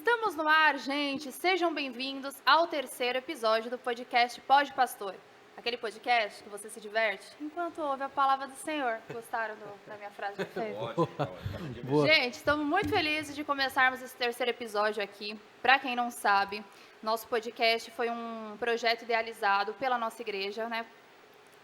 Estamos no ar, gente. Sejam bem-vindos ao terceiro episódio do podcast Pode Pastor. Aquele podcast que você se diverte enquanto ouve a palavra do Senhor. Gostaram da minha frase de efeito? Ótimo, Boa. Gente, estamos muito felizes de começarmos esse terceiro episódio aqui. Para quem não sabe, nosso podcast foi um projeto idealizado pela nossa igreja, né?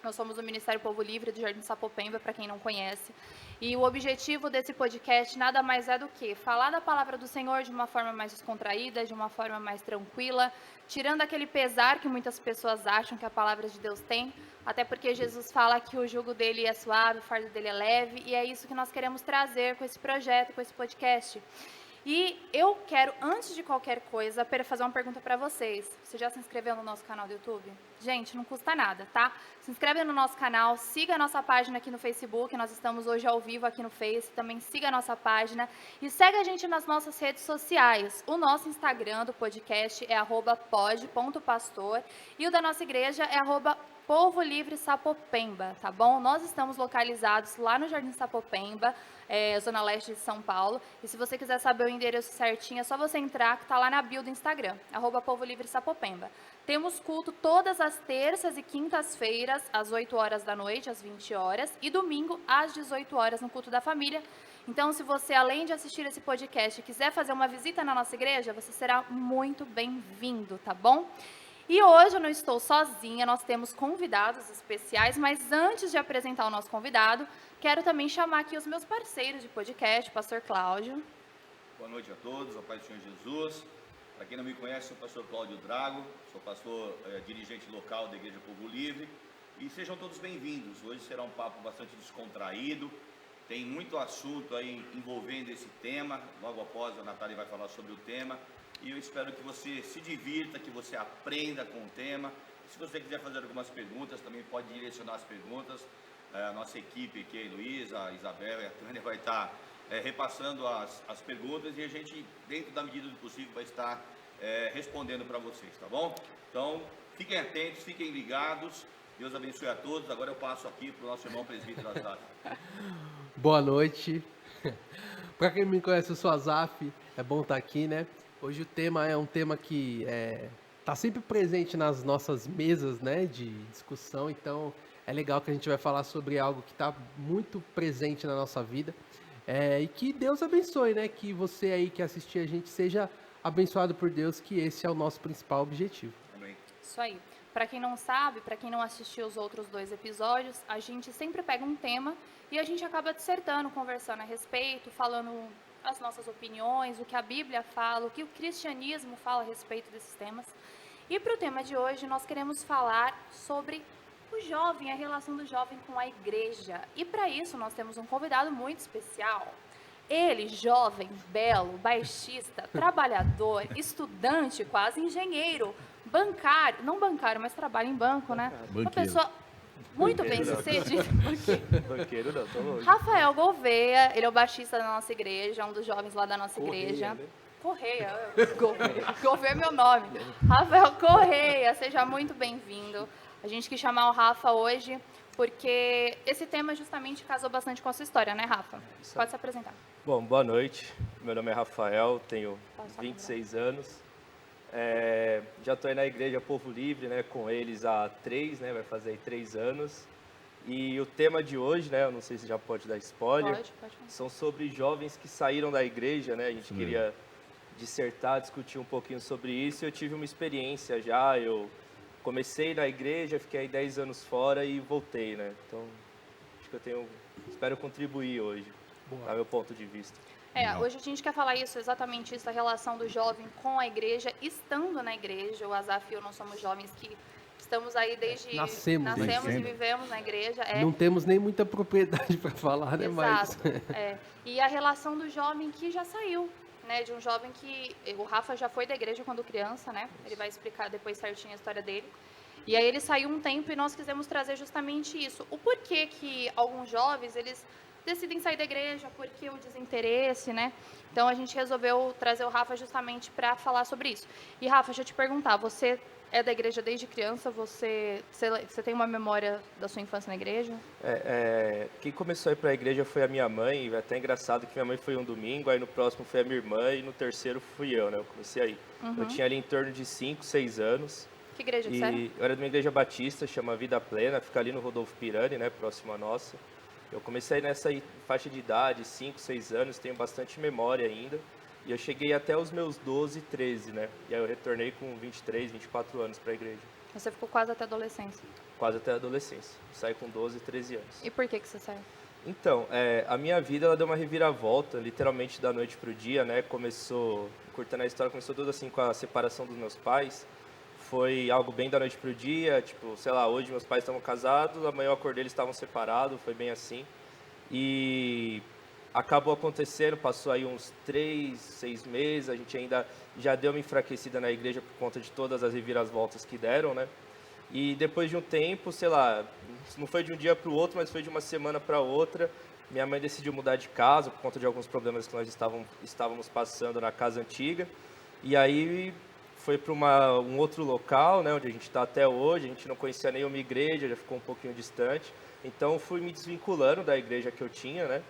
Nós somos o Ministério Povo Livre do Jardim Sapopemba, para quem não conhece. E o objetivo desse podcast nada mais é do que falar da palavra do Senhor de uma forma mais descontraída, de uma forma mais tranquila, tirando aquele pesar que muitas pessoas acham que a palavra de Deus tem, até porque Jesus fala que o jugo dele é suave, o fardo dele é leve, e é isso que nós queremos trazer com esse projeto, com esse podcast. E eu quero, antes de qualquer coisa, fazer uma pergunta para vocês. Você já se inscreveu no nosso canal do YouTube? Gente, não custa nada, tá? Se inscreve no nosso canal, siga a nossa página aqui no Facebook, nós estamos hoje ao vivo aqui no Face, também siga a nossa página e segue a gente nas nossas redes sociais. O nosso Instagram do podcast é @pod.pastor e o da nossa igreja é @Povo Livre Sapopemba, tá bom? Nós estamos localizados lá no Jardim Sapopemba, Zona Leste de São Paulo. E se você quiser saber o endereço certinho, é só você entrar, que tá lá na bio do Instagram, @Povo Livre Sapopemba. Temos culto todas as terças e quintas-feiras, às 8 horas da noite, às 20 horas, e domingo, às 18 horas, no culto da família. Então, se você, além de assistir esse podcast, quiser fazer uma visita na nossa igreja, você será muito bem-vindo, tá bom? E hoje eu não estou sozinha, nós temos convidados especiais, mas antes de apresentar o nosso convidado, quero também chamar aqui os meus parceiros de podcast, pastor Cláudio. Boa noite a todos, a paz do Senhor Jesus. Para quem não me conhece, sou o pastor Cláudio Drago, sou pastor dirigente local da Igreja Povo Livre. E sejam todos bem-vindos. Hoje será um papo bastante descontraído, tem muito assunto aí envolvendo esse tema. Logo após a Natália vai falar sobre o tema. E eu espero que você se divirta, que você aprenda com o tema. Se você quiser fazer algumas perguntas, também pode direcionar as perguntas. A nossa equipe aqui, a Heloísa, a Isabel e a Tânia, vai estar repassando as perguntas e a gente, dentro da medida do possível, vai estar respondendo para vocês, tá bom? Então, fiquem atentos, fiquem ligados. Deus abençoe a todos. Agora eu passo aqui para o nosso irmão presbítero Azaf. Boa noite. Para quem me conhece, eu sou Azaf. É bom estar aqui, né? Hoje o tema é um tema que está sempre presente nas nossas mesas, né, de discussão. Então, é legal que a gente vai falar sobre algo que está muito presente na nossa vida. E que Deus abençoe, né? Que você aí que assistir a gente seja abençoado por Deus, que esse é o nosso principal objetivo. Amém. Isso aí. Para quem não sabe, para quem não assistiu os outros 2 episódios, a gente sempre pega um tema e a gente acaba dissertando, conversando a respeito, falando as nossas opiniões, o que a Bíblia fala, o que o cristianismo fala a respeito desses temas. E para o tema de hoje, nós queremos falar sobre o jovem, a relação do jovem com a igreja. E para isso, nós temos um convidado muito especial. Ele, jovem, belo, baixista, trabalhador, estudante, quase engenheiro, bancário, não bancário, mas trabalha em banco, né? Uma pessoa muito bem sucedida. Banqueiro não, tô longe. Rafael Gouveia, ele é o baixista da nossa igreja, um dos jovens lá da nossa igreja. Né? Correia, Gouveia é meu nome. Rafael Correia, seja muito bem-vindo. A gente quis chamar o Rafa hoje porque esse tema justamente casou bastante com a sua história, né, Rafa? Pode se apresentar. Bom, boa noite. Meu nome é Rafael, tenho 26 anos. Já estou aí na Igreja Povo Livre, né, com eles há 3, né, vai fazer aí 3 anos. E o tema de hoje, né, eu não sei se já pode dar spoiler, Pode. são sobre jovens que saíram da igreja, né, a gente queria dissertar, discutir um pouquinho sobre isso. Eu tive uma experiência já, eu comecei na igreja, fiquei aí 10 anos fora e voltei, né, então acho que espero contribuir hoje, do meu ponto de vista. Hoje a gente quer falar exatamente isso, a relação do jovem com a igreja, estando na igreja. O Azaf e eu não somos jovens que estamos aí desde... Nascemos e vivemos na igreja. Não temos nem muita propriedade para falar, né? Exato. Mas... E a relação do jovem que já saiu, né? De um jovem que... O Rafa já foi da igreja quando criança, né? Ele vai explicar depois certinho a história dele. E aí ele saiu um tempo e nós quisemos trazer justamente isso. O porquê que alguns jovens, eles decidem sair da igreja, porque o desinteresse, né? Então a gente resolveu trazer o Rafa justamente para falar sobre isso. E Rafa, deixa eu te perguntar, você é da igreja desde criança? Você tem uma memória da sua infância na igreja? Quem começou a ir para a igreja foi a minha mãe. É até engraçado que minha mãe foi um domingo, aí no próximo foi a minha irmã e no terceiro fui eu, né? Eu comecei aí. Eu tinha ali em torno de 5, 6 anos. Que igreja que você era? E eu era de uma igreja batista, chama Vida Plena, fica ali no Rodolfo Pirani, né? Próximo à nossa. Eu comecei nessa faixa de idade, 5, 6 anos, tenho bastante memória ainda. E eu cheguei até os meus 12, 13, né? E aí eu retornei com 23, 24 anos para a igreja. Você ficou quase até a adolescência. Quase até a adolescência. Saí com 12, 13 anos. E por que você saiu? Então, a minha vida ela deu uma reviravolta, literalmente da noite pro dia, né? Começou, curtando a história, começou tudo assim com a separação dos meus pais. Foi algo bem da noite pro dia, tipo, sei lá, hoje meus pais estavam casados, amanhã eu acordei, eles estavam separados, foi bem assim. E acabou acontecendo, passou aí uns 3, 6 meses, a gente ainda já deu uma enfraquecida na igreja por conta de todas as reviravoltas que deram, né? E depois de um tempo, sei lá, não foi de um dia para o outro, mas foi de uma semana para outra, minha mãe decidiu mudar de casa por conta de alguns problemas que nós estávamos passando na casa antiga. E aí foi para um outro local, né, onde a gente está até hoje. A gente não conhecia nenhuma igreja, já ficou um pouquinho distante. Então fui me desvinculando da igreja que eu tinha, né?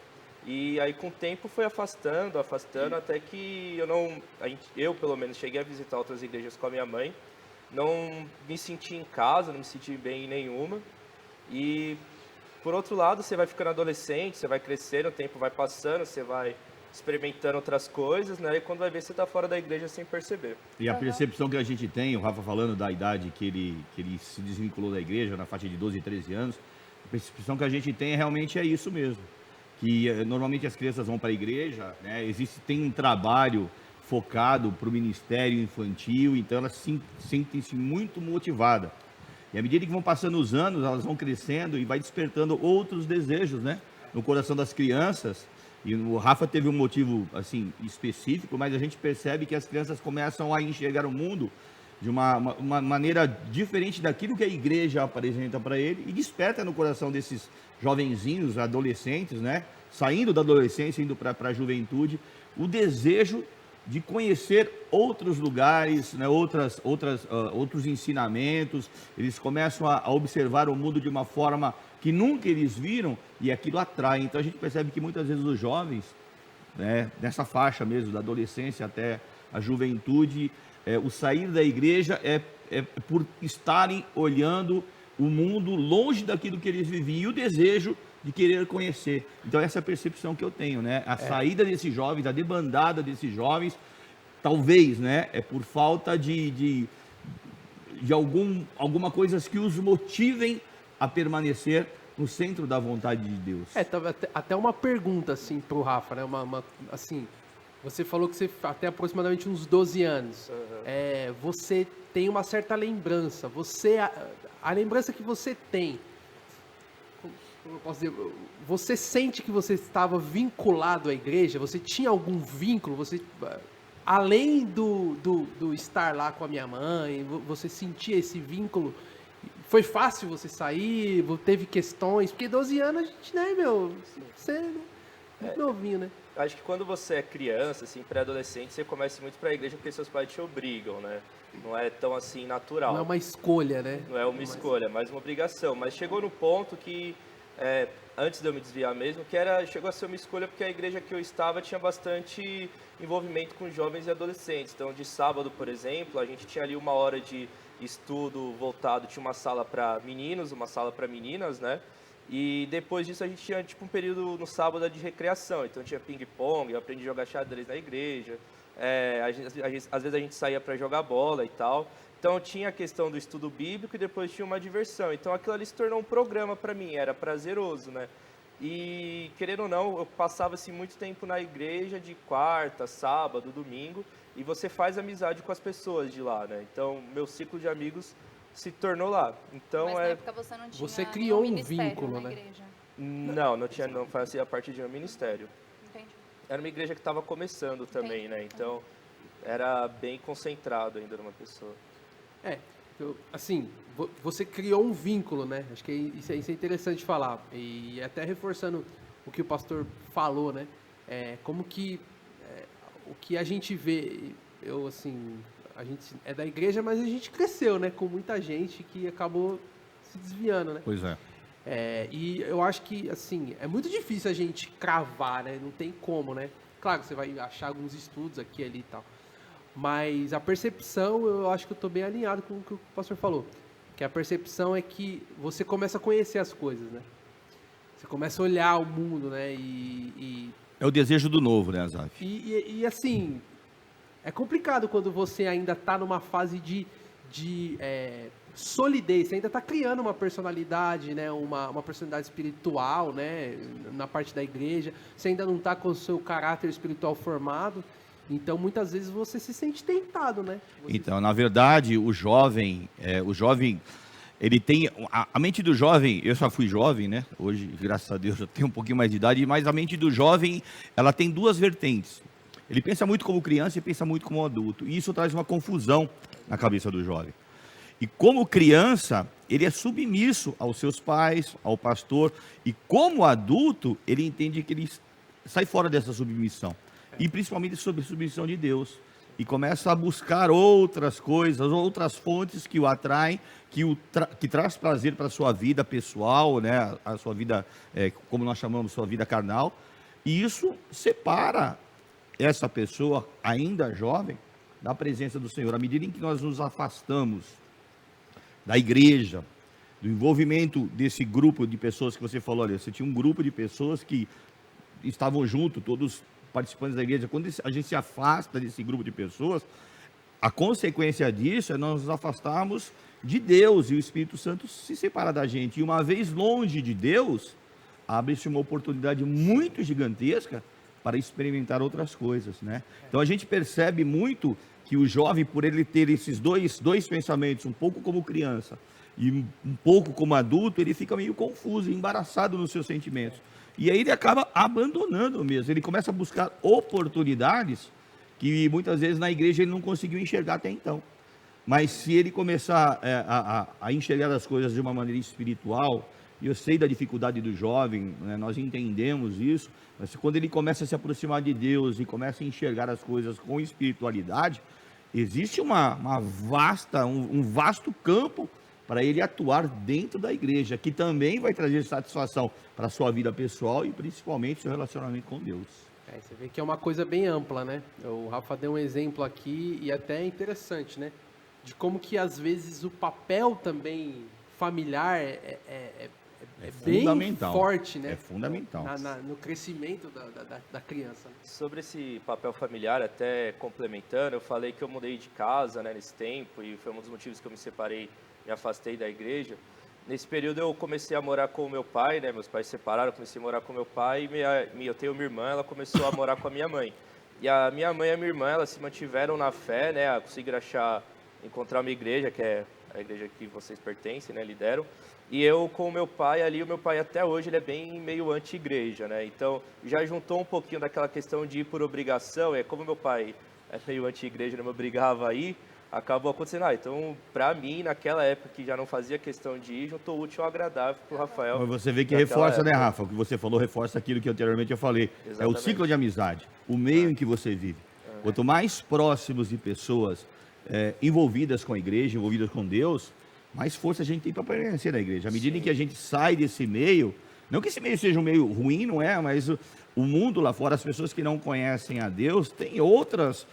E aí com o tempo foi afastando, até que eu pelo menos cheguei a visitar outras igrejas com a minha mãe. Não me senti em casa, não me senti bem em nenhuma. E por outro lado, você vai ficando adolescente, você vai crescendo, o tempo vai passando, você vai experimentando outras coisas, né? E quando vai ver, você está fora da igreja sem perceber. E a percepção que a gente tem, o Rafa falando da idade que ele se desvinculou da igreja, na faixa de 12, 13 anos, a percepção que a gente tem realmente é isso mesmo. Que normalmente as crianças vão para a igreja, né? Tem um trabalho focado para o ministério infantil, então elas sentem-se muito motivadas. E à medida que vão passando os anos, elas vão crescendo e vai despertando outros desejos, né, no coração das crianças. E o Rafa teve um motivo assim específico, mas a gente percebe que as crianças começam a enxergar o mundo de uma maneira diferente daquilo que a igreja apresenta para ele e desperta no coração desses jovenzinhos, adolescentes, né, saindo da adolescência, indo para a juventude, o desejo de conhecer outros lugares, né, outros ensinamentos. Eles começam a observar o mundo de uma forma que nunca eles viram e aquilo atrai. Então a gente percebe que muitas vezes os jovens, né, nessa faixa mesmo, da adolescência até a juventude, o sair da igreja é por estarem olhando o mundo longe daquilo que eles viviam e o desejo de querer conhecer. Então essa é a percepção que eu tenho, né? A saída desses jovens, a debandada desses jovens, talvez, né, é por falta de alguma coisa que os motivem a permanecer no centro da vontade de Deus. Até uma pergunta assim pro Rafa, né? Assim, você falou que você até aproximadamente uns 12 anos. Uhum. Você tem uma certa lembrança. A lembrança que você tem, eu posso dizer, você sente que você estava vinculado à igreja? Você tinha algum vínculo? Você, além do estar lá com a minha mãe, você sentia esse vínculo? Foi fácil você sair? Teve questões? Porque 12 anos a gente, né, você é muito novinho, né? Acho que quando você é criança, assim, pré-adolescente, você começa muito para a igreja porque seus pais te obrigam, né? Não é tão assim natural. Não é uma escolha, né? Não é uma escolha, é mais uma obrigação. Mas chegou no ponto que, antes de eu me desviar mesmo, chegou a ser uma escolha porque a igreja que eu estava tinha bastante envolvimento com jovens e adolescentes. Então, de sábado, por exemplo, a gente tinha ali 1 hora de estudo voltado, tinha uma sala para meninos, uma sala para meninas, né? E depois disso a gente tinha tipo um período no sábado de recreação. Então tinha ping-pong, eu aprendi a jogar xadrez na igreja. Às vezes a gente saía para jogar bola e tal. Então tinha a questão do estudo bíblico e depois tinha uma diversão. Então aquilo ali se tornou um programa para mim, era prazeroso, né? E querendo ou não, eu passava assim, muito tempo na igreja de quarta, sábado, domingo. E você faz amizade com as pessoas de lá, né? Então meu ciclo de amigos se tornou lá. Então, mas na época você não tinha você criou um ministério vínculo, na né? igreja? Não fazia parte de um ministério. Entendi. Era uma igreja que estava começando também, né? Então, era bem concentrado ainda numa pessoa. Assim, você criou um vínculo, né? Acho que isso é interessante falar. E até reforçando o que o pastor falou, né? Como que o que a gente vê, a gente é da igreja, mas a gente cresceu, né? Com muita gente que acabou se desviando, né? Pois é. E eu acho que, assim, é muito difícil a gente cravar, né? Não tem como, né? Claro, você vai achar alguns estudos aqui, ali e tal. Mas a percepção, eu acho que eu estou bem alinhado com o que o pastor falou. Que a percepção é que você começa a conhecer as coisas, né? Você começa a olhar o mundo, né? É o desejo do novo, né, Azaf? E assim, é complicado quando você ainda está numa fase de solidez, você ainda está criando uma personalidade, né? Uma personalidade espiritual, né? Na parte da igreja, você ainda não está com o seu caráter espiritual formado, então muitas vezes você se sente tentado, né? Então, na verdade, o jovem, ele tem, a mente do jovem, eu já fui jovem, né? Hoje, graças a Deus, eu tenho um pouquinho mais de idade, mas a mente do jovem, ela tem duas vertentes. Ele pensa muito como criança e pensa muito como adulto, e isso traz uma confusão na cabeça do jovem. E como criança, ele é submisso aos seus pais, ao pastor, e como adulto, ele entende que ele sai fora dessa submissão, e principalmente sobre a submissão de Deus, e começa a buscar outras coisas, outras fontes que o atraem, que traz prazer para a sua vida pessoal, né? A sua vida, como nós chamamos, sua vida carnal, e isso separa essa pessoa, ainda jovem, da presença do Senhor. À medida em que nós nos afastamos da igreja, do envolvimento desse grupo de pessoas que você falou, olha, você tinha um grupo de pessoas que estavam junto, todos participantes da igreja. Quando a gente se afasta desse grupo de pessoas, a consequência disso é nós nos afastarmos de Deus, e o Espírito Santo se separa da gente. E uma vez longe de Deus, abre-se uma oportunidade muito gigantesca para experimentar outras coisas, né? Então a gente percebe muito que o jovem, por ele ter esses dois pensamentos, um pouco como criança e um pouco como adulto, ele fica meio confuso, embaraçado nos seus sentimentos. E aí ele acaba abandonando mesmo, ele começa a buscar oportunidades que muitas vezes na igreja ele não conseguiu enxergar até então. Mas se ele começar a enxergar as coisas de uma maneira espiritual, e eu sei da dificuldade do jovem, né, nós entendemos isso, mas quando ele começa a se aproximar de Deus e começa a enxergar as coisas com espiritualidade, existe um vasto campo para ele atuar dentro da igreja, que também vai trazer satisfação para a sua vida pessoal e principalmente seu relacionamento com Deus. Você vê que é uma coisa bem ampla, né? O Rafa deu um exemplo aqui e até é interessante, né? De como que às vezes o papel também familiar é bem forte, né? É fundamental. No crescimento da criança. Sobre esse papel familiar, até complementando, eu falei que eu mudei de casa, né, nesse tempo, e foi um dos motivos que eu me separei, me afastei da igreja. Nesse período eu comecei a morar com o meu pai, né? Meus pais se separaram, eu comecei a morar com o meu pai, e eu tenho uma irmã, ela começou a morar com a minha mãe. E a minha mãe e a minha irmã, elas se mantiveram na fé, né? Conseguiram encontrar uma igreja, que é a igreja que vocês pertencem, né? Lideram. E eu com o meu pai ali, o meu pai até hoje, ele é bem meio anti-igreja, né? Então, já juntou um pouquinho daquela questão de ir por obrigação, como meu pai é meio anti-igreja, não me obrigava a ir, acabou acontecendo. Então, para mim, naquela época que já não fazia questão de ir, juntou útil ao agradável pro Rafael. Mas você vê que reforça, né, Rafa? O que você falou reforça aquilo que anteriormente eu falei. Exatamente. É o ciclo de amizade, o meio em que você vive. Quanto mais próximos de pessoas envolvidas com a igreja, envolvidas com Deus, mais força a gente tem para permanecer na igreja. À medida em que a gente sai desse meio, não que esse meio seja um meio ruim, não é, mas o mundo lá fora, as pessoas que não conhecem a Deus, têm outras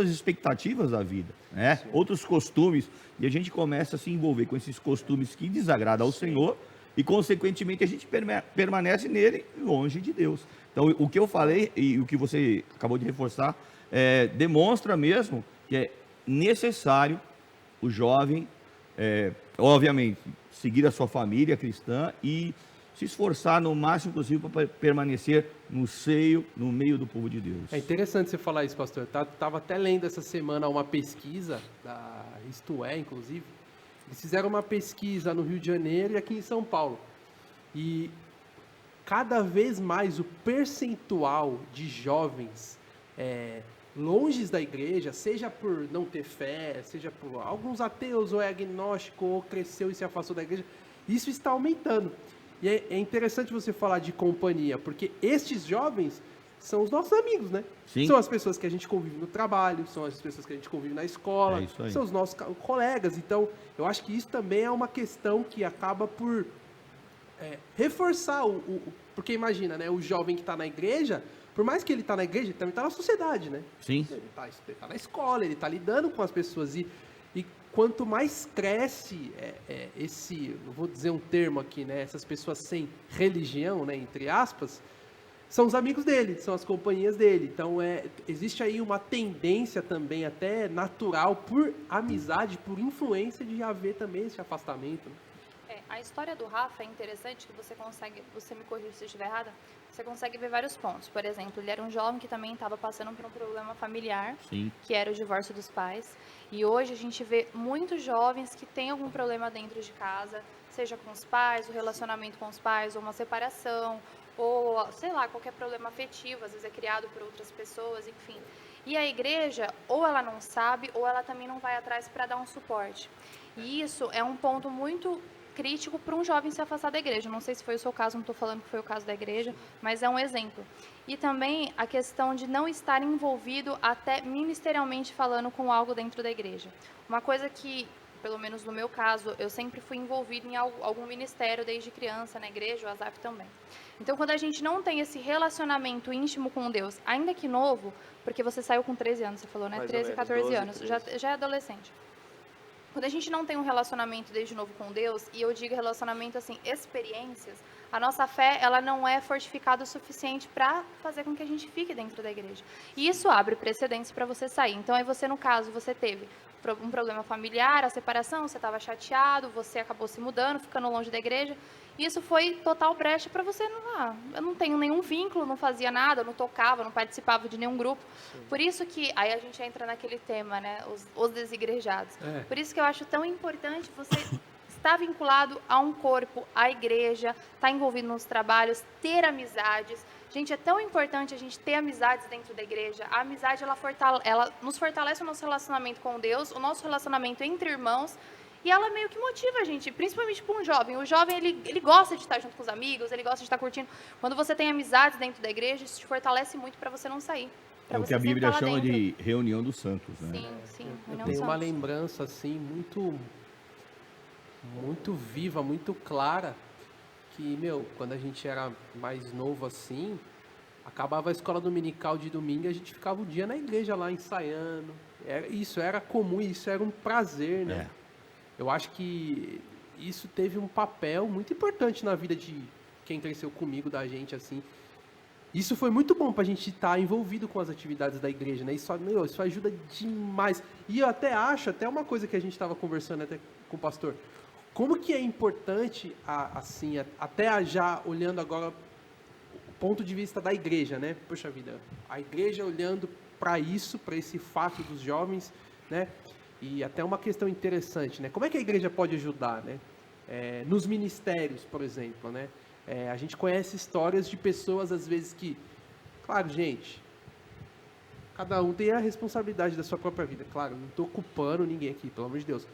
expectativas da vida, né? Outros costumes, e a gente começa a se envolver com esses costumes que desagradam ao Senhor, e consequentemente a gente permanece nele longe de Deus. Então o que eu falei e o que você acabou de reforçar demonstra mesmo que é necessário o jovem, obviamente, seguir a sua família cristã e se esforçar no máximo possível para permanecer no meio do povo de Deus. É interessante você falar isso, pastor. Eu estava até lendo essa semana uma pesquisa, da Isto É, inclusive. Eles fizeram uma pesquisa no Rio de Janeiro e aqui em São Paulo. E cada vez mais o percentual de jovens longe da igreja, seja por não ter fé, seja por alguns ateus ou agnóstico, ou cresceu e se afastou da igreja, isso está aumentando. E é interessante você falar de companhia, porque estes jovens são os nossos amigos, né? Sim. São as pessoas que a gente convive no trabalho, são as pessoas que a gente convive na escola, É isso aí. são os nossos colegas. Então, eu acho que isso também é uma questão que acaba por reforçar porque imagina, né? O jovem que está na igreja, por mais que ele está na igreja, ele também está na sociedade, né? Sim. Ele tá na escola, ele está lidando com as pessoas. E quanto mais cresce eu vou dizer um termo aqui, né? Essas pessoas sem religião, né? Entre aspas, são os amigos dele, são as companhias dele. Então, existe aí uma tendência também até natural por amizade, por influência de haver também esse afastamento, né? A história do Rafa é interessante, que você me corrige se eu estiver errada, você consegue ver vários pontos. Por exemplo, ele era um jovem que também estava passando por um problema familiar, Sim. que era o divórcio dos pais. E hoje a gente vê muitos jovens que têm algum problema dentro de casa, seja com os pais, o relacionamento com os pais, ou uma separação, ou, sei lá, qualquer problema afetivo, às vezes é criado por outras pessoas, enfim. E a igreja, ou ela não sabe, ou ela também não vai atrás para dar um suporte. E isso é um ponto muito crítico para um jovem se afastar da igreja. Não sei se foi o seu caso, não estou falando que foi o caso da igreja, mas é um exemplo. E também a questão de não estar envolvido até ministerialmente falando com algo dentro da igreja. Uma coisa que, pelo menos no meu caso, eu sempre fui envolvido em algum ministério desde criança na igreja, o Azaf também. Então, quando a gente não tem esse relacionamento íntimo com Deus, ainda que novo, porque você saiu com 13 anos, você falou, né? Mais ou 13, menos, 14 12, anos, 13. já é adolescente. Quando a gente não tem um relacionamento desde novo com Deus, e eu digo relacionamento assim, experiências, a nossa fé, ela não é fortificada o suficiente para fazer com que a gente fique dentro da igreja. E isso abre precedentes para você sair. Então, aí você, no caso, você teve um problema familiar, a separação, você estava chateado, você acabou se mudando, ficando longe da igreja. Isso foi total brecha para você, eu não tenho nenhum vínculo, não fazia nada, não tocava, não participava de nenhum grupo. Sim. Por isso que, aí a gente entra naquele tema, né, os desigrejados. Por isso que eu acho tão importante você estar vinculado a um corpo, à igreja, estar envolvido nos trabalhos, ter amizades. Gente, é tão importante a gente ter amizades dentro da igreja. A amizade, ela nos fortalece o nosso relacionamento com Deus, o nosso relacionamento entre irmãos, e ela meio que motiva a gente, principalmente para um jovem. O jovem, ele gosta de estar junto com os amigos, ele gosta de estar curtindo. Quando você tem amizades dentro da igreja, isso te fortalece muito para você não sair. É o que a Bíblia chama de reunião dos santos, né? Sim, eu tenho uma lembrança, assim, muito viva, muito clara, que, quando a gente era mais novo, assim, acabava a escola dominical de domingo e a gente ficava o dia na igreja lá, ensaiando. Isso era comum, isso era um prazer, né? Eu acho que isso teve um papel muito importante na vida de quem cresceu comigo, da gente, assim. Isso foi muito bom pra gente estar envolvido com as atividades da igreja, né? Isso ajuda demais. E eu até acho, até uma coisa que a gente estava conversando até com o pastor, como que é importante, assim, até já olhando agora o ponto de vista da igreja, né? Poxa vida, a igreja olhando para isso, para esse fato dos jovens, né? E até uma questão interessante, né? Como é que a igreja pode ajudar, né? Nos ministérios, por exemplo, né? A gente conhece histórias de pessoas, às vezes, que... Claro, gente, cada um tem a responsabilidade da sua própria vida. Claro, não estou culpando ninguém aqui, pelo amor de Deus.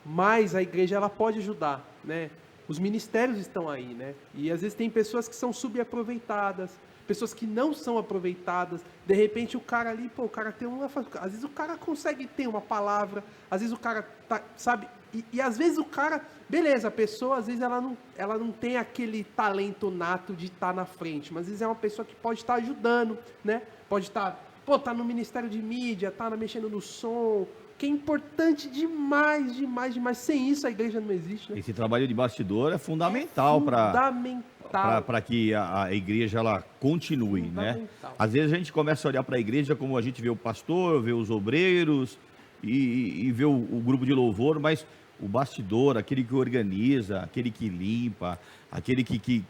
Mas a igreja, ela pode ajudar, né? Os ministérios estão aí, né? E às vezes tem pessoas que são subaproveitadas, pessoas que não são aproveitadas. De repente o cara ali, o cara tem uma... Às vezes o cara consegue ter uma palavra, às vezes o cara sabe... E às vezes o cara... Beleza, a pessoa, às vezes ela não tem aquele talento nato de estar na frente, mas às vezes é uma pessoa que pode estar ajudando, né? Pode estar... tá no Ministério de Mídia, tá mexendo no som... que é importante demais, demais, demais. Sem isso a igreja não existe, né? Esse trabalho de bastidor é fundamental para que a igreja ela continue, né? Às vezes a gente começa a olhar para a igreja como a gente vê o pastor, vê os obreiros e vê o grupo de louvor, mas o bastidor, aquele que organiza, aquele que limpa, aquele que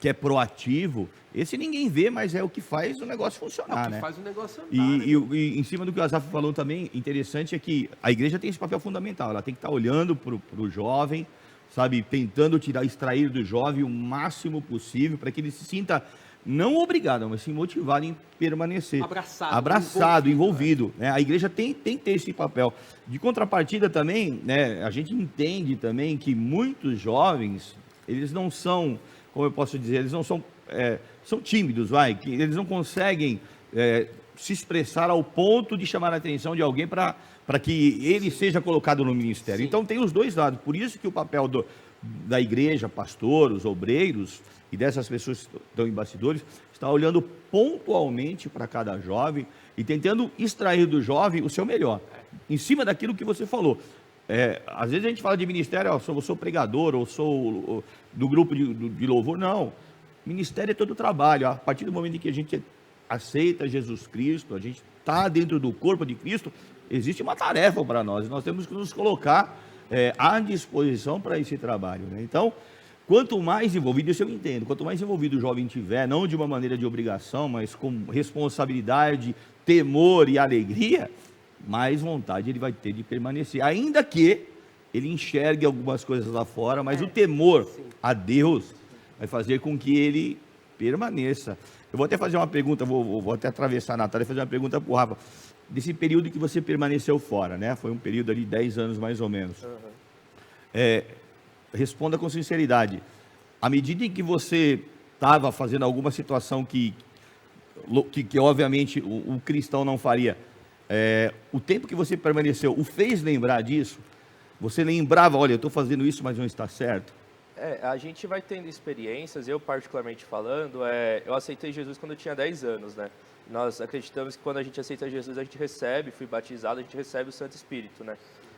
é proativo, esse ninguém vê, mas é o que faz o negócio funcionar, né? Faz o negócio andar, e em cima do que o Azaf falou também, interessante é que a igreja tem esse papel fundamental, ela tem que estar olhando para o jovem, sabe, tentando extrair do jovem o máximo possível para que ele se sinta não obrigado, mas sim motivado em permanecer. Abraçado, envolvido. Né? A igreja tem que ter esse papel. De contrapartida também, né, a gente entende também que muitos jovens, eles não são... como eu posso dizer, eles não são, são tímidos, que eles não conseguem se expressar ao ponto de chamar a atenção de alguém para que ele seja colocado no ministério. Sim. Então tem os dois lados, por isso que o papel da igreja, pastor, os obreiros e dessas pessoas que estão em bastidores, está olhando pontualmente para cada jovem e tentando extrair do jovem o seu melhor, em cima daquilo que você falou. Às vezes a gente fala de ministério, eu sou pregador, ou sou do grupo de louvor. Não, ministério é todo trabalho. A partir do momento em que a gente aceita Jesus Cristo, a gente está dentro do corpo de Cristo, existe uma tarefa para nós, nós temos que nos colocar à disposição para esse trabalho, né? Então, quanto mais envolvido, isso eu entendo, quanto mais envolvido o jovem tiver, não de uma maneira de obrigação, mas com responsabilidade, temor e alegria, mais vontade ele vai ter de permanecer, ainda que ele enxergue algumas coisas lá fora, mas o temor a Deus vai fazer com que ele permaneça. Eu vou até fazer uma pergunta, vou até atravessar a Natália e fazer uma pergunta para o Rafa. Desse período que você permaneceu fora, né? Foi um período ali de 10 anos mais ou menos. Responda com sinceridade. À medida em que você estava fazendo alguma situação que obviamente o cristão não faria, o tempo que você permaneceu o fez lembrar disso? Você lembrava, olha, eu estou fazendo isso, mas não está certo? A gente vai tendo experiências, eu particularmente falando, eu aceitei Jesus quando eu tinha 10 anos, né? Nós acreditamos que quando a gente aceita Jesus, a gente recebe, fui batizado, a gente recebe o Santo Espírito, né?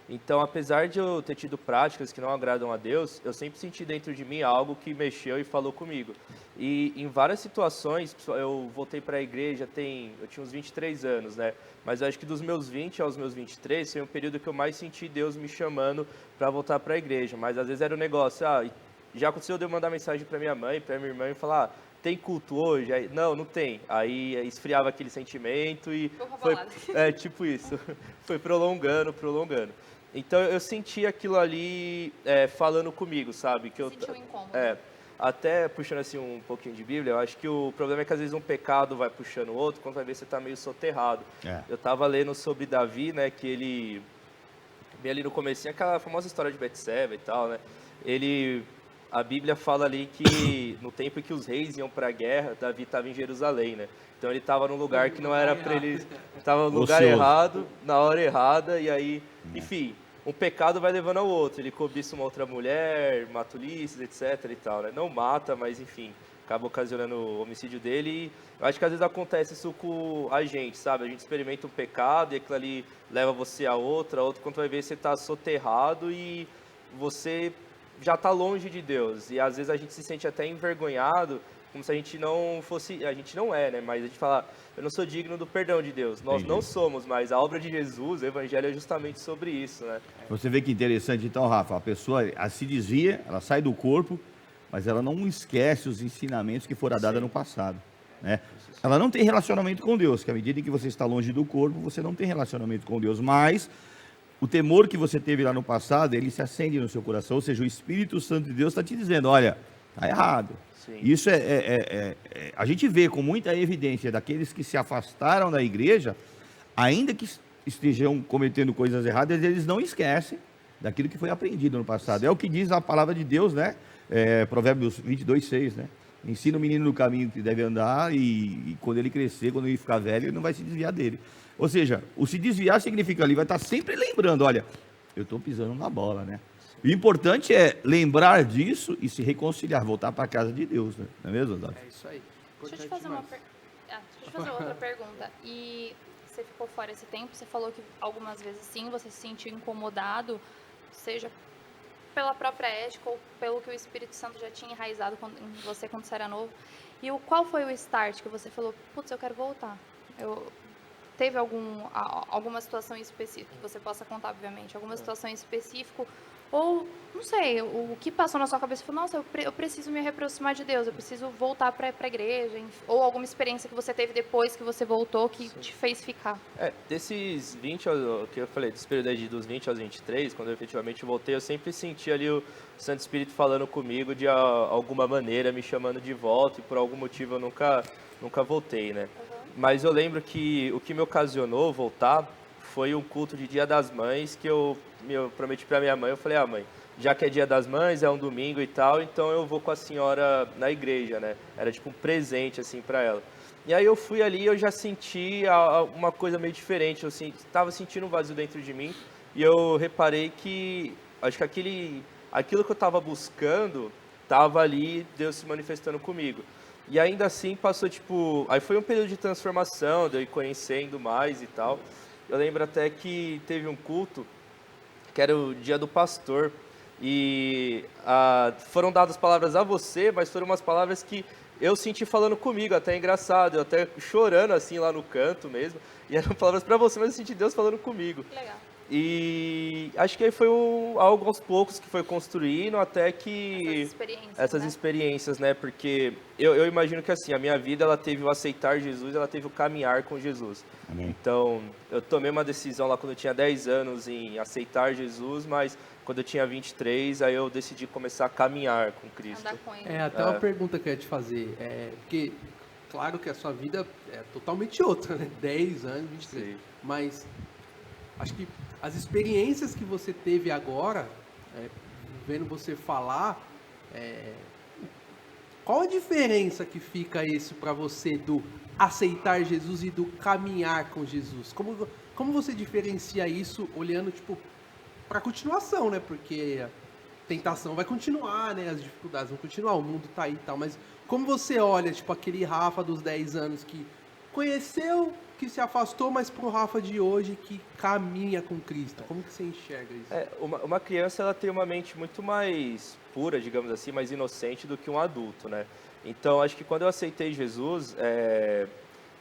Então, apesar de eu ter tido práticas que não agradam a Deus, eu sempre senti dentro de mim algo que mexeu e falou comigo. E em várias situações, eu voltei para a igreja, eu tinha uns 23 anos, né? Mas eu acho que dos meus 20 aos meus 23, foi um período que eu mais senti Deus me chamando para voltar para a igreja. Mas às vezes era um negócio, já aconteceu de eu mandar mensagem para minha mãe, para minha irmã e falar, tem culto hoje? Aí, não tem. Aí esfriava aquele sentimento e foi tipo isso, foi prolongando. Então eu senti aquilo ali falando comigo, sabe? Que sentiu um incômodo. Até puxando assim um pouquinho de Bíblia, eu acho que o problema é que às vezes um pecado vai puxando o outro, quando vai ver você está meio soterrado. Eu estava lendo sobre Davi, né, que ele, bem ali no comecinho, aquela famosa história de Betseba e tal, né? A Bíblia fala ali que no tempo em que os reis iam para a guerra, Davi estava em Jerusalém, né? Então ele estava num lugar que não era para ele, estava no lugar errado, na hora errada, e aí, enfim, um pecado vai levando ao outro. Ele cobiça uma outra mulher, mata Ulisses, etc e tal, né? Não mata, mas enfim, acaba ocasionando o homicídio dele. E eu acho que às vezes acontece isso com a gente, sabe? A gente experimenta um pecado e aquilo ali leva você a outro, quando vai ver você está soterrado e você já está longe de Deus. E às vezes a gente se sente até envergonhado, como se a gente não fosse, a gente não é, né? Mas a gente fala, eu não sou digno do perdão de Deus. Nós não somos, mas a obra de Jesus, o evangelho é justamente sobre isso, né? Você vê que interessante, então, Rafa, a pessoa se desvia, ela sai do corpo, mas ela não esquece os ensinamentos que foram dados no passado, né? Ela não tem relacionamento com Deus, que à medida que você está longe do corpo, você não tem relacionamento com Deus, mas o temor que você teve lá no passado, ele se acende no seu coração, ou seja, o Espírito Santo de Deus está te dizendo, olha, está errado. Sim. Isso a gente vê com muita evidência daqueles que se afastaram da igreja, ainda que estejam cometendo coisas erradas, eles não esquecem daquilo que foi aprendido no passado. É o que diz a palavra de Deus, né? Provérbios 22:6, né? Ensina o menino no caminho que deve andar e quando ele crescer, quando ele ficar velho, ele não vai se desviar dele. Ou seja, o se desviar significa ali, vai estar sempre lembrando, olha, eu estou pisando na bola, né? O importante é lembrar disso e se reconciliar, voltar para a casa de Deus, né? Não é mesmo, Davi? É isso aí. Deixa eu te fazer outra pergunta. E você ficou fora esse tempo, você falou que algumas vezes sim, você se sentiu incomodado, seja pela própria ética ou pelo que o Espírito Santo já tinha enraizado em você quando você era novo. E qual foi o start que você falou, putz, eu quero voltar? Teve alguma situação específica que você possa contar, obviamente, alguma situação específica, ou, não sei, o que passou na sua cabeça, falou, nossa, eu preciso me reaproximar de Deus, eu preciso voltar para a igreja, ou alguma experiência que você teve depois que você voltou, que te fez ficar. Desses 20, que eu falei, desse período aí dos 20 aos 23, quando eu efetivamente voltei, eu sempre senti ali o Santo Espírito falando comigo de alguma maneira, me chamando de volta, e por algum motivo eu nunca voltei, né? Mas eu lembro que o que me ocasionou voltar foi um culto de Dia das Mães que eu prometi para minha mãe. Eu falei, mãe, já que é Dia das Mães, é um domingo e tal, então eu vou com a senhora na igreja, né? Era tipo um presente, assim, para ela. E aí eu fui ali e eu já senti uma coisa meio diferente. Eu estava sentindo um vazio dentro de mim e eu reparei que, acho que aquilo que eu estava buscando estava ali, Deus se manifestando comigo. E ainda assim passou, tipo... Aí foi um período de transformação, de eu ir conhecendo mais e tal. Eu lembro até que teve um culto, que era o dia do pastor. E foram dadas palavras a você, mas foram umas palavras que eu senti falando comigo, até engraçado. Eu até chorando assim lá no canto mesmo. E eram palavras para você, mas eu senti Deus falando comigo. Que legal. E acho que aí foi algo aos poucos que foi construindo até que... Essas experiências, né? Porque eu imagino que assim, a minha vida ela teve o aceitar Jesus, ela teve o caminhar com Jesus. Amém. Então, eu tomei uma decisão lá quando eu tinha 10 anos em aceitar Jesus, mas quando eu tinha 23, aí eu decidi começar a caminhar com Cristo. Andar com ele. Até uma pergunta que eu ia te fazer. Porque, claro que a sua vida é totalmente outra, né? 10 anos, 23. Sim. Mas acho que as experiências que você teve agora, vendo você falar, qual a diferença que fica isso para você do aceitar Jesus e do caminhar com Jesus? Como você diferencia isso olhando, tipo, para a continuação, né? Porque a tentação vai continuar, né? As dificuldades vão continuar, o mundo tá aí e tal, mas como você olha, tipo, aquele Rafa dos 10 anos que conheceu, que se afastou, mas pro Rafa de hoje que caminha com Cristo? Como que você enxerga isso? Uma criança ela tem uma mente muito mais pura, digamos assim, mais inocente do que um adulto, né? Então, acho que quando eu aceitei Jesus,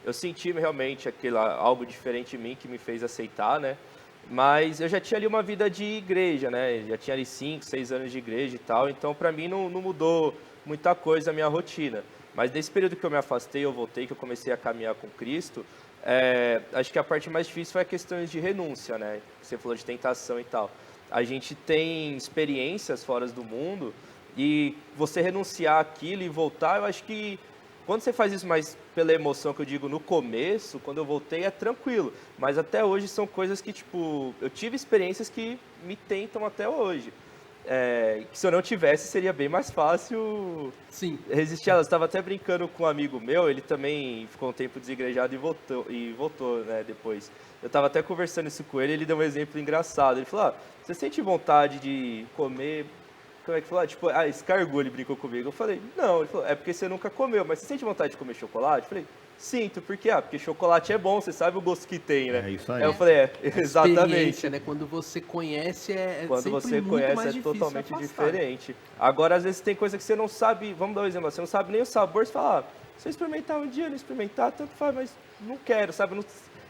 eu senti realmente algo diferente em mim que me fez aceitar, né? Mas eu já tinha ali uma vida de igreja, né? Já tinha ali 5, 6 anos de igreja e tal, então para mim não mudou muita coisa a minha rotina. Mas nesse período que eu me afastei, eu voltei, que eu comecei a caminhar com Cristo, acho que a parte mais difícil foi a questão de renúncia, né? Você falou de tentação e tal. A gente tem experiências fora do mundo e você renunciar àquilo e voltar, eu acho que quando você faz isso mais pela emoção, que eu digo no começo, quando eu voltei é tranquilo. Mas até hoje são coisas que, tipo, eu tive experiências que me tentam até hoje. Que se eu não tivesse, seria bem mais fácil resistir a elas. Eu estava até brincando com um amigo meu, ele também ficou um tempo desigrejado e voltou, né, depois. Eu estava até conversando isso com ele, ele deu um exemplo engraçado. Ele falou, você sente vontade de comer... Como é que falou? Tipo, escargot, ele brincou comigo. Eu falei, não. Ele falou, é porque você nunca comeu, mas você sente vontade de comer chocolate? Eu falei, sinto. Por quê? Porque chocolate é bom, você sabe o gosto que tem, né? É isso aí. Aí eu falei, exatamente. Né? Quando você conhece, quando sempre você muito conhece, mais é difícil totalmente afastar. diferente. Agora, às vezes, tem coisa que você não sabe, vamos dar um exemplo, você não sabe nem o sabor, você fala, se eu experimentar um dia, não experimentar, tanto faz, mas não quero, sabe?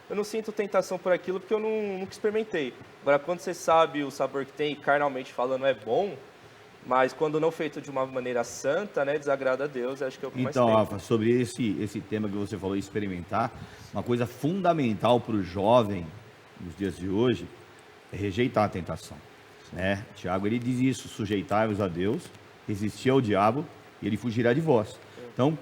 Eu não sinto tentação por aquilo porque eu nunca experimentei. Agora, quando você sabe o sabor que tem e carnalmente falando é bom, mas quando não feito de uma maneira santa, né, desagrada a Deus, acho que é o que mais tem. Então, Rafa, sobre esse tema que você falou, experimentar, uma coisa fundamental para o jovem nos dias de hoje é rejeitar a tentação, né? Tiago, ele diz isso, sujeitai-vos a Deus, resistir ao diabo e ele fugirá de vós. Então,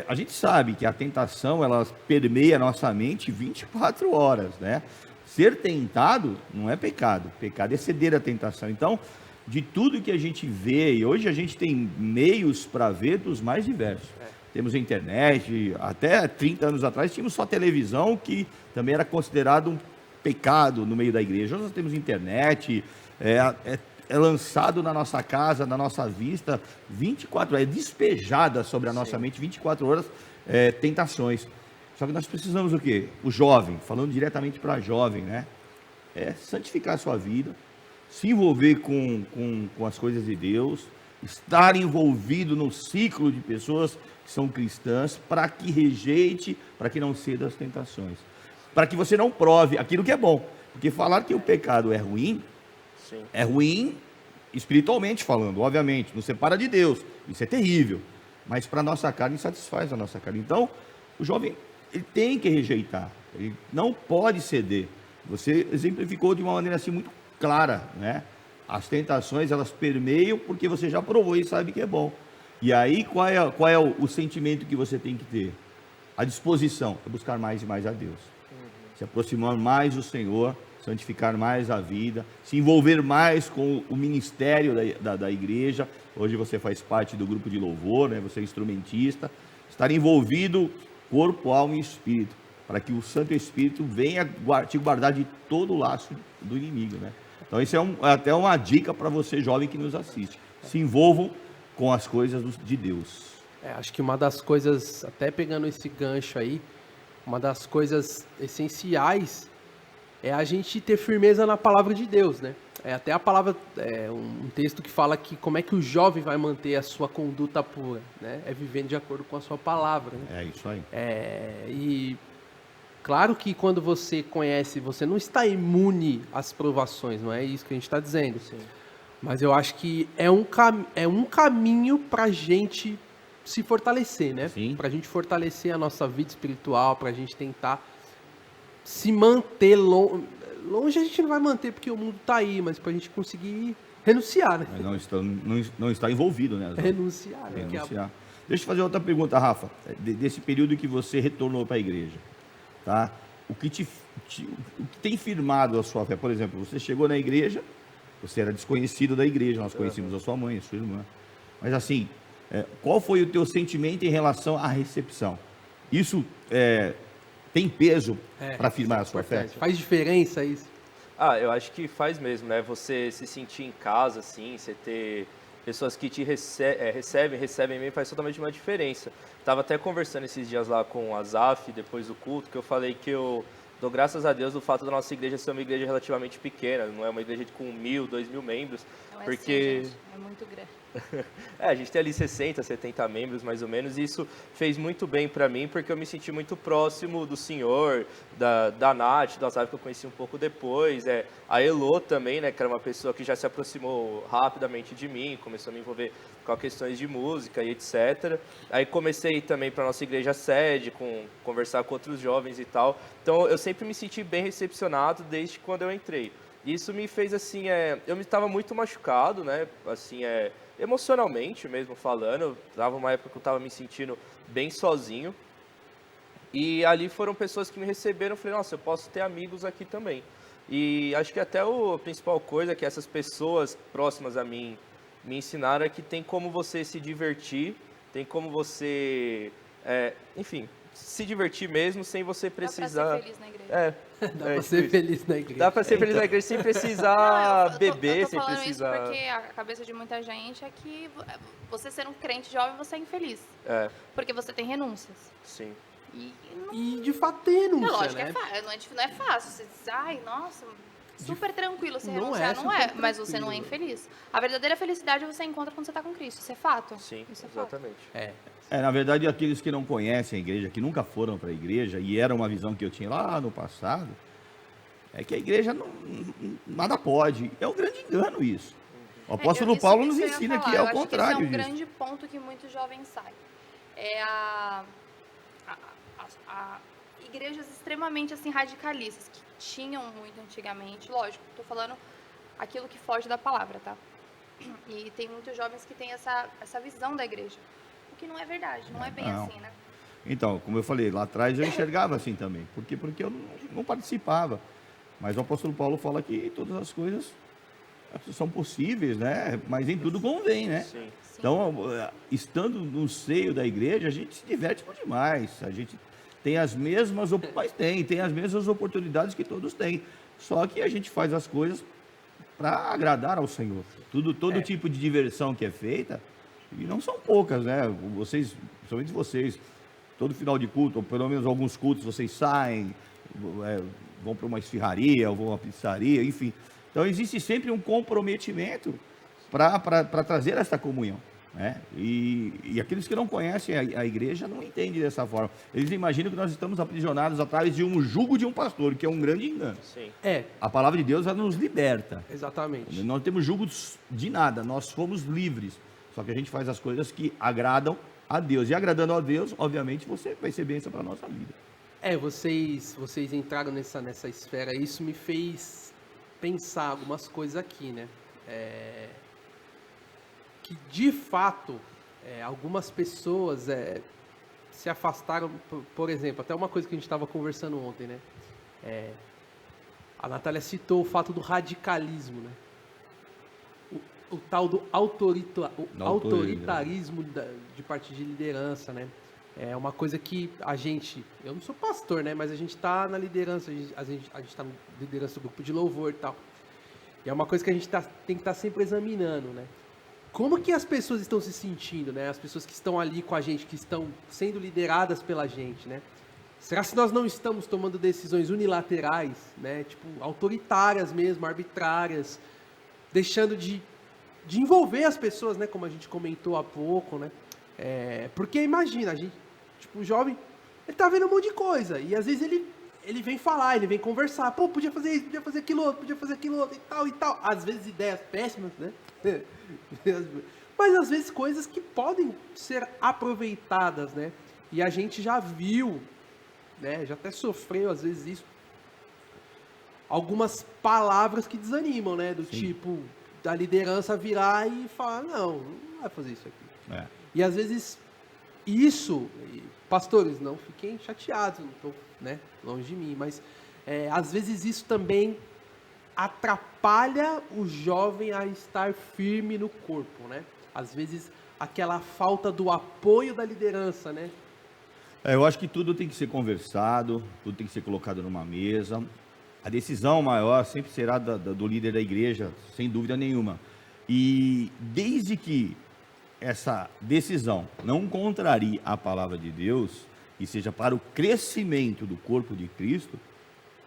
a gente sabe que a tentação, ela permeia a nossa mente 24 horas, né? Ser tentado não é pecado, pecado é ceder à tentação. Então, de tudo que a gente vê, e hoje a gente tem meios para ver dos mais diversos. Temos a internet, até 30 anos atrás tínhamos só televisão, que também era considerado um pecado no meio da igreja. Hoje nós temos internet, é lançado na nossa casa, na nossa vista, 24 horas, é despejada sobre a nossa mente 24 horas tentações. Só que nós precisamos o quê? O jovem, falando diretamente para jovem, né? Santificar a sua vida, se envolver com as coisas de Deus, estar envolvido no ciclo de pessoas que são cristãs, para que rejeite, para que não ceda às tentações, para que você não prove aquilo que é bom, porque falar que o pecado é ruim, é ruim espiritualmente falando, obviamente, nos separa de Deus, isso é terrível, mas para a nossa carne satisfaz a nossa carne. Então, o jovem, ele tem que rejeitar, ele não pode ceder. Você exemplificou de uma maneira assim muito clara, né? As tentações, elas permeiam porque você já provou e sabe que é bom. E aí, qual é o sentimento que você tem que ter? A disposição é buscar mais e mais a Deus. se aproximar mais do Senhor, santificar mais a vida, se envolver mais com o ministério da igreja. Hoje você faz parte do grupo de louvor, né? Você é instrumentista. Estar envolvido corpo, alma e espírito, para que o Santo Espírito venha te guardar de todo o laço do inimigo, né? Então isso é até uma dica para você jovem que nos assiste. Se envolvam com as coisas de Deus. Acho que uma das coisas, até pegando esse gancho aí, uma das coisas essenciais é a gente ter firmeza na palavra de Deus, né? Até a palavra, um texto que fala que como é que o jovem vai manter a sua conduta pura, né? É vivendo de acordo com a sua palavra, né? É isso aí. E claro que quando você conhece, você não está imune às provações, não é isso que a gente está dizendo. Sim. Mas eu acho que é um caminho para a gente se fortalecer, né? Para a gente fortalecer a nossa vida espiritual, para a gente tentar se manter longe. A gente não vai manter porque o mundo está aí, mas para a gente conseguir renunciar, né? Mas não está envolvido, né? Renunciar. Renunciar. Deixa eu fazer outra pergunta, Rafa. Desse período que você retornou para a igreja, tá? O que tem firmado a sua fé? Por exemplo, você chegou na igreja, você era desconhecido da igreja, nós conhecíamos a sua mãe, a sua irmã. Mas assim, qual foi o teu sentimento em relação à recepção? Isso tem peso para afirmar a sua fé? Faz diferença isso? Eu acho que faz mesmo, né? Você se sentir em casa, assim, você ter pessoas que te recebem bem, faz totalmente uma diferença. Tava até conversando esses dias lá com o Azaf, depois do culto, que eu falei que eu dou graças a Deus do fato da nossa igreja ser uma igreja relativamente pequena, não é uma igreja com 1.000, 2.000 membros, Não porque... Gente, é muito grande. A gente tem ali 60, 70 membros mais ou menos, e isso fez muito bem para mim, porque eu me senti muito próximo do senhor, da Nath, da Azaf, que eu conheci um pouco depois, a Elô também, né, que era uma pessoa que já se aproximou rapidamente de mim, começou a me envolver com questões de música e etc. Aí comecei também para nossa igreja sede, conversar com outros jovens e tal, então eu sempre me senti bem recepcionado desde quando eu entrei. Isso me fez assim, eu estava muito machucado, né, assim, emocionalmente mesmo falando, tava uma época que eu estava me sentindo bem sozinho, e ali foram pessoas que me receberam, eu falei, nossa, eu posso ter amigos aqui também. E acho que até a principal coisa que essas pessoas próximas a mim me ensinaram é que tem como você se divertir, tem como você, enfim, se divertir mesmo sem você precisar... Dá pra ser feliz na igreja. Dá pra ser feliz na igreja. Dá pra ser feliz na igreja sem precisar beber, sem precisar... Eu tô falando isso porque a cabeça de muita gente é que você ser um crente jovem, você é infeliz. Porque você tem renúncias. Sim. E de fato tem renúncia, lógico, né? não é fácil. Você diz, ai, nossa, super tranquilo você Não renunciar. é Não é, super mas você tranquilo. não é infeliz. A verdadeira felicidade você encontra quando você tá com Cristo. Isso é fato. Sim, Isso é fato. exatamente. Na verdade, aqueles que não conhecem a igreja, que nunca foram para a igreja, e era uma visão que eu tinha lá no passado, é que a igreja nada pode. É um grande engano isso. O apóstolo Paulo nos ensina que é o contrário disso. Esse é um grande ponto que muitos jovens saem. Igrejas extremamente assim, radicalistas, que tinham muito antigamente, lógico, estou falando aquilo que foge da palavra, tá? E tem muitos jovens que têm essa visão da igreja, o que não é verdade, não é bem assim, né? Então, como eu falei, lá atrás eu enxergava assim também, porque eu não participava. Mas o apóstolo Paulo fala que todas as coisas são possíveis, né? Mas em tudo convém, né? Sim. Então, estando no seio da igreja, a gente se diverte por demais. A gente tem as mesmas, mas tem as mesmas oportunidades que todos têm. Só que a gente faz as coisas para agradar ao Senhor. Todo tipo de diversão que é feita, e não são poucas, né? Vocês, principalmente vocês, todo final de culto, ou pelo menos alguns cultos, vocês saem, vão para uma esfirraria, ou vão a uma pizzaria, enfim. Então, existe sempre um comprometimento para trazer essa comunhão, né? E aqueles que não conhecem a igreja não entendem dessa forma. Eles imaginam que nós estamos aprisionados atrás de um jugo de um pastor, que é um grande engano. Sim. A palavra de Deus, ela nos liberta. Exatamente. Não temos jugo de nada, nós fomos livres. Só que a gente faz as coisas que agradam a Deus. E agradando a Deus, obviamente, você vai ser bênção para a nossa vida. Vocês entraram nessa esfera. Isso me fez pensar algumas coisas aqui, né? Que de fato algumas pessoas se afastaram, por exemplo, até uma coisa que a gente estava conversando ontem, né? A Natália citou o fato do radicalismo, né? O tal do autoritarismo de parte de liderança, né? É uma coisa que eu não sou pastor, né? Mas a gente está na liderança, a gente está na liderança do grupo de louvor e tal. E é uma coisa que a gente tem que estar sempre examinando, né? Como que as pessoas estão se sentindo, né? As pessoas que estão ali com a gente, que estão sendo lideradas pela gente, né? Será que nós não estamos tomando decisões unilaterais, né? Tipo, autoritárias mesmo, arbitrárias, deixando de envolver as pessoas, né? Como a gente comentou há pouco, né? Porque imagina, o jovem, ele tá vendo um monte de coisa, e às vezes ele vem falar, ele vem conversar, pô, podia fazer isso, podia fazer aquilo outro, e tal. Às vezes ideias péssimas, né? Mas às vezes coisas que podem ser aproveitadas, né? E a gente já viu, né? Já até sofreu às vezes isso, algumas palavras que desanimam, né? Do Sim. tipo, da liderança virar e falar, não vai fazer isso aqui. E às vezes isso, pastores, não fiquem chateados, não estou, né, longe de mim, mas às vezes isso também atrapalha o jovem a estar firme no corpo, né? Às vezes aquela falta do apoio da liderança, né? Eu acho que tudo tem que ser conversado, tudo tem que ser colocado numa mesa. A decisão maior sempre será do líder da igreja, sem dúvida nenhuma. E desde que essa decisão não contrarie a palavra de Deus e seja para o crescimento do corpo de Cristo,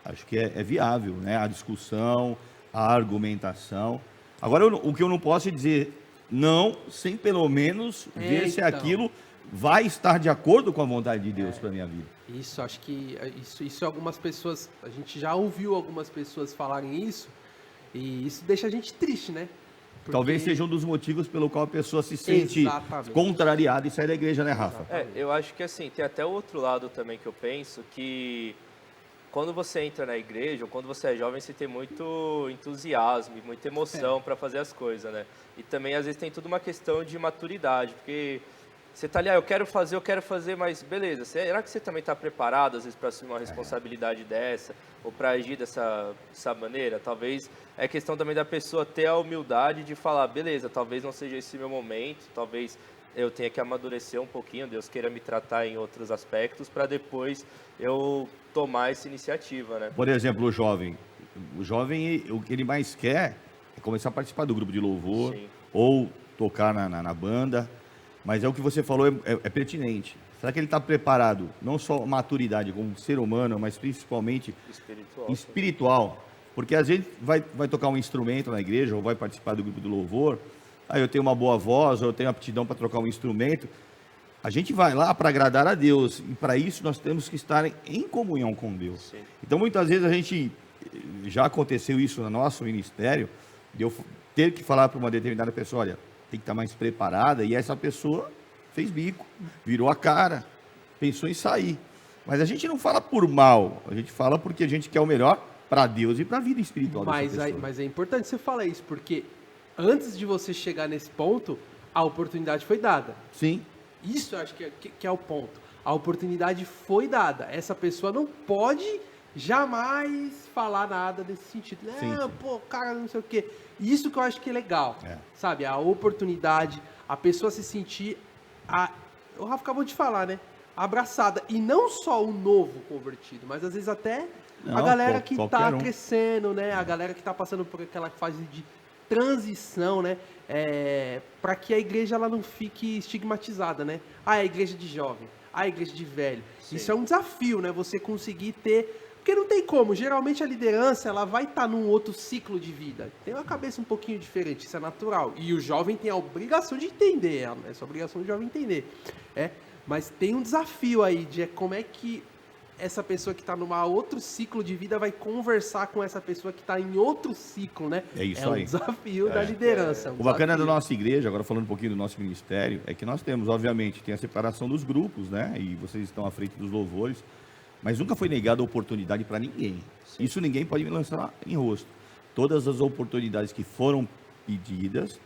acho que é viável, né? A discussão, a argumentação. Agora, o que eu não posso é dizer não, sem pelo menos ver se aquilo vai estar de acordo com a vontade de Deus para a minha vida. Isso, acho que isso algumas pessoas, a gente já ouviu algumas pessoas falarem isso, e isso deixa a gente triste, né? Porque... Talvez seja um dos motivos pelo qual a pessoa se sente contrariada e sai da igreja, né, Rafa? Eu acho que assim, tem até o outro lado também que eu penso, que quando você entra na igreja, ou quando você é jovem, você tem muito entusiasmo, muita emoção para fazer as coisas, né? E também, às vezes, tem tudo uma questão de maturidade, porque você tá ali, eu quero fazer, mas beleza, será que você também está preparado, às vezes, para assumir uma responsabilidade dessa, ou para agir dessa maneira? Talvez é questão também da pessoa ter a humildade de falar, beleza, talvez não seja esse meu momento, talvez eu tenha que amadurecer um pouquinho, Deus queira me tratar em outros aspectos, para depois eu tomar essa iniciativa, né? Por exemplo, o jovem, o que ele mais quer é começar a participar do grupo de louvor, Sim. ou tocar na banda. Mas o que você falou é pertinente. Será que ele está preparado, não só maturidade como ser humano, mas principalmente espiritual? Porque às vezes vai tocar um instrumento na igreja, ou vai participar do grupo de louvor, aí eu tenho uma boa voz, ou eu tenho aptidão para trocar um instrumento. A gente vai lá para agradar a Deus, e para isso nós temos que estar em comunhão com Deus. Sim. Então muitas vezes já aconteceu isso no nosso ministério, de eu ter que falar para uma determinada pessoa, olha, tem que estar mais preparada, e essa pessoa fez bico, virou a cara, pensou em sair. Mas a gente não fala por mal, a gente fala porque a gente quer o melhor para Deus e para a vida espiritual dessa pessoa. Mas é importante você falar isso, porque antes de você chegar nesse ponto, a oportunidade foi dada. Sim. Isso eu acho que é o ponto. A oportunidade foi dada. Essa pessoa não pode jamais falar nada desse sentido. Sim. Pô, cara, não sei o quê. Isso que eu acho que é legal, sabe? A oportunidade, a pessoa se sentir, o Rafa acabou de falar, né? Abraçada. E não só o novo convertido, mas às vezes até a galera que está crescendo, né? A galera que está passando por aquela fase de transição, né? Para que a igreja ela não fique estigmatizada, né? É a igreja de jovem, a igreja de velho. Sim. Isso é um desafio, né? Você conseguir ter... Porque não tem como, geralmente a liderança ela vai estar num outro ciclo de vida. Tem uma cabeça um pouquinho diferente, isso é natural. E o jovem tem a obrigação de entender, essa obrigação de jovem entender. Mas tem um desafio aí de como é que essa pessoa que está num outro ciclo de vida vai conversar com essa pessoa que está em outro ciclo, né? É isso aí. É um desafio da liderança. O bacana da nossa igreja, agora falando um pouquinho do nosso ministério, é que nós temos, obviamente, tem a separação dos grupos, né? E vocês estão à frente dos louvores. Mas nunca foi negada a oportunidade para ninguém. Sim. Isso ninguém pode me lançar em rosto. Todas as oportunidades que foram pedidas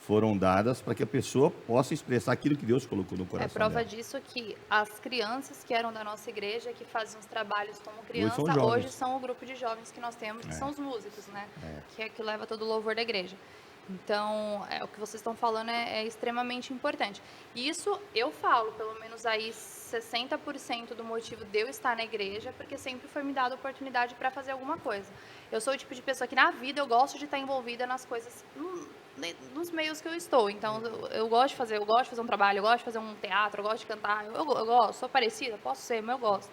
foram dadas para que a pessoa possa expressar aquilo que Deus colocou no coração É prova dela. disso que as crianças que eram da nossa igreja, que faziam os trabalhos como criança, são jovens. hoje são o grupo de jovens que nós temos, que são os músicos, né? Que é que leva todo o louvor da igreja. Então, o que vocês estão falando é extremamente importante. E isso eu falo, pelo menos aí 60% do motivo de eu estar na igreja, porque sempre foi me dada a oportunidade para fazer alguma coisa. Eu sou o tipo de pessoa que na vida eu gosto de estar envolvida nas coisas, nos meios que eu estou. Então, eu gosto de fazer um trabalho, eu gosto de fazer um teatro, eu gosto de cantar, eu gosto, sou parecida, posso ser, mas eu gosto.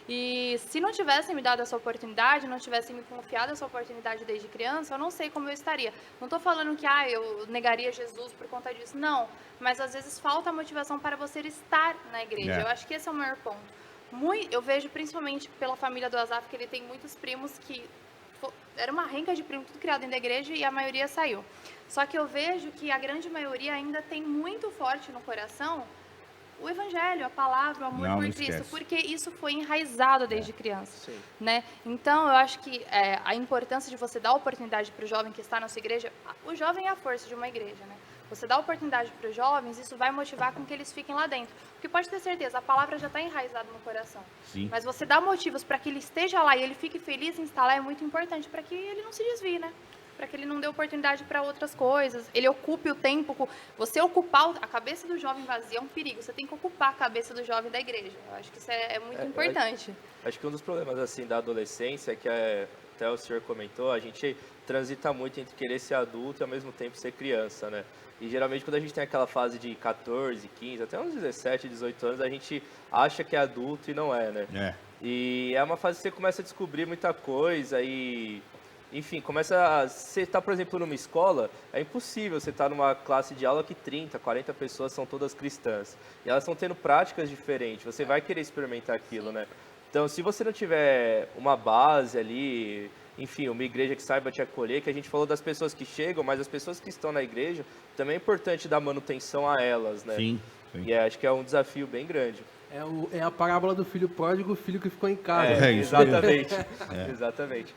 E se não tivessem me dado essa oportunidade, não tivessem me confiado essa oportunidade desde criança, eu não sei como eu estaria. Não estou falando que eu negaria Jesus por conta disso, não. Mas às vezes falta motivação para você estar na igreja. Eu acho que esse é o maior ponto. Eu vejo principalmente pela família do Azaf que ele tem muitos primos que era uma renca de primos, tudo criado dentro da igreja e a maioria saiu. Só que eu vejo que a grande maioria ainda tem muito forte no coração o evangelho, a palavra, o amor por Cristo, porque isso foi enraizado desde criança, né? Então, eu acho que a importância de você dar a oportunidade para o jovem que está na sua igreja, o jovem é a força de uma igreja, né? Você dá oportunidade para os jovens, isso vai motivar com que eles fiquem lá dentro. Porque pode ter certeza, a palavra já está enraizada no coração. Sim. Mas você dá motivos para que ele esteja lá e ele fique feliz em estar lá é muito importante para que ele não se desvie, né? Para que ele não dê oportunidade para outras coisas. Ele ocupe o tempo. Você ocupar a cabeça do jovem vazia é um perigo. Você tem que ocupar a cabeça do jovem da igreja. Eu acho que isso é muito importante. Acho que um dos problemas assim da adolescência é que até o senhor comentou, a gente transita muito entre querer ser adulto e ao mesmo tempo ser criança, né? E geralmente quando a gente tem aquela fase de 14, 15, até uns 17, 18 anos, a gente acha que é adulto e não é, né? E é uma fase que você começa a descobrir muita coisa e... Enfim, você está, por exemplo, numa escola, é impossível você estar numa classe de aula que 30, 40 pessoas são todas cristãs. E elas estão tendo práticas diferentes, você vai querer experimentar aquilo, né? Então, se você não tiver uma base ali, enfim, uma igreja que saiba te acolher, que a gente falou das pessoas que chegam, mas as pessoas que estão na igreja, também é importante dar manutenção a elas, né? Sim. E acho que é um desafio bem grande. É a parábola do filho pródigo, o filho que ficou em casa. Exatamente. Exatamente.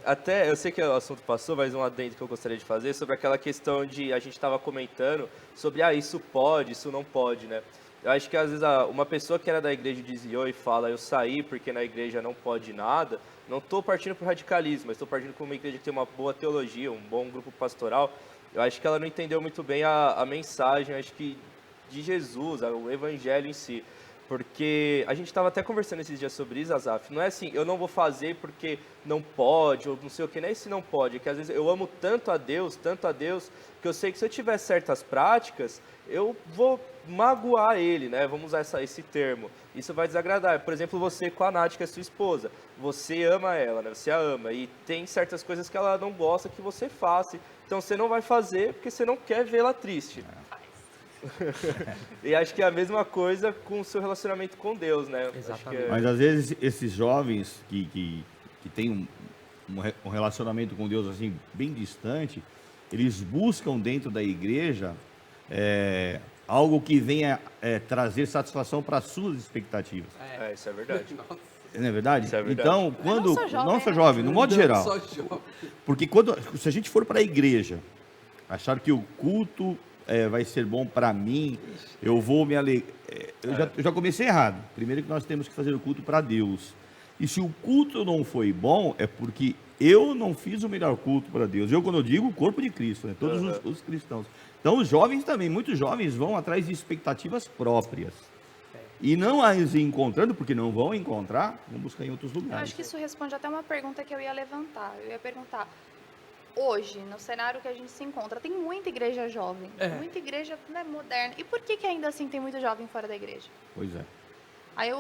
Até, eu sei que o assunto passou, mas um adendo que eu gostaria de fazer sobre aquela questão de, a gente estava comentando sobre, isso pode, isso não pode, né? Eu acho que às vezes uma pessoa que era da igreja desviou e fala, eu saí porque na igreja não pode nada, não estou partindo para o radicalismo, mas estou partindo para uma igreja que tem uma boa teologia, um bom grupo pastoral. Eu acho que ela não entendeu muito bem a mensagem, acho que de Jesus, o evangelho em si. Porque a gente estava até conversando esses dias sobre isso, Azaf. Não é assim, eu não vou fazer porque não pode, ou não sei o que, não é esse não pode. É que às vezes eu amo tanto a Deus, que eu sei que se eu tiver certas práticas, eu vou magoar ele, né? Vamos usar esse termo. Isso vai desagradar. Por exemplo, você com a Nath, que é sua esposa. Você ama ela, né? Você a ama. E tem certas coisas que ela não gosta que você faça. Então você não vai fazer porque você não quer vê-la triste. E acho que é a mesma coisa com o seu relacionamento com Deus, né? Exatamente. Mas às vezes esses jovens que têm um relacionamento com Deus assim bem distante, eles buscam dentro da igreja algo que venha trazer satisfação para as suas expectativas. Isso é verdade. Não é verdade? Isso é verdade. Então, quando... Não só jovem, no modo geral. Só jovem. Porque se a gente for para a igreja, achar que o culto vai ser bom para mim, eu vou me alegrar. Eu já comecei errado. Primeiro que nós temos que fazer o culto para Deus. E se o culto não foi bom, é porque eu não fiz o melhor culto para Deus. Quando eu digo, o corpo de Cristo, né? Todos os cristãos. Então, os jovens também, muitos jovens vão atrás de expectativas próprias. E não as encontrando, porque não vão encontrar, vão buscar em outros lugares. Eu acho que isso responde até uma pergunta que eu ia levantar. Eu ia perguntar, hoje, no cenário que a gente se encontra, tem muita igreja jovem, muita igreja, né, moderna. E por que ainda assim tem muito jovem fora da igreja? Pois é. Aí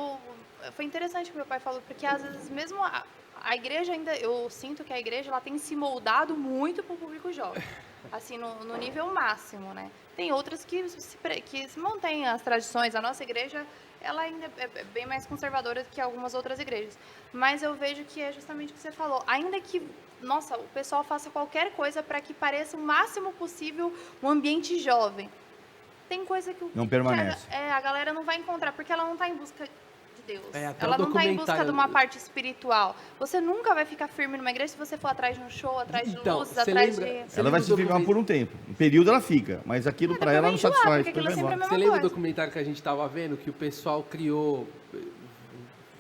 foi interessante o que meu pai falou, porque às vezes mesmo a igreja ainda, eu sinto que a igreja ela tem se moldado muito para o público jovem, assim, no nível máximo, né? Tem outras que se mantêm as tradições. A nossa igreja, ela ainda é bem mais conservadora do que algumas outras igrejas. Mas eu vejo que é justamente o que você falou. Ainda que, o pessoal faça qualquer coisa para que pareça o máximo possível um ambiente jovem, tem coisa que não permanece. A galera não vai encontrar, porque ela não está em busca de Deus. até Ela o não está em busca documentário- de uma parte espiritual. Você nunca vai ficar firme numa igreja se você for atrás de um show, atrás de Então, luzes, você atrás lembra- de... você Ela vai lembra se do firmar por um tempo. Um período ela fica, mas aquilo para depois ela vai não enjoar, satisfaz. porque aquilo depois é vai sempre a embora. Você mesma lembra do coisa. documentário que a gente estava vendo, que o pessoal criou,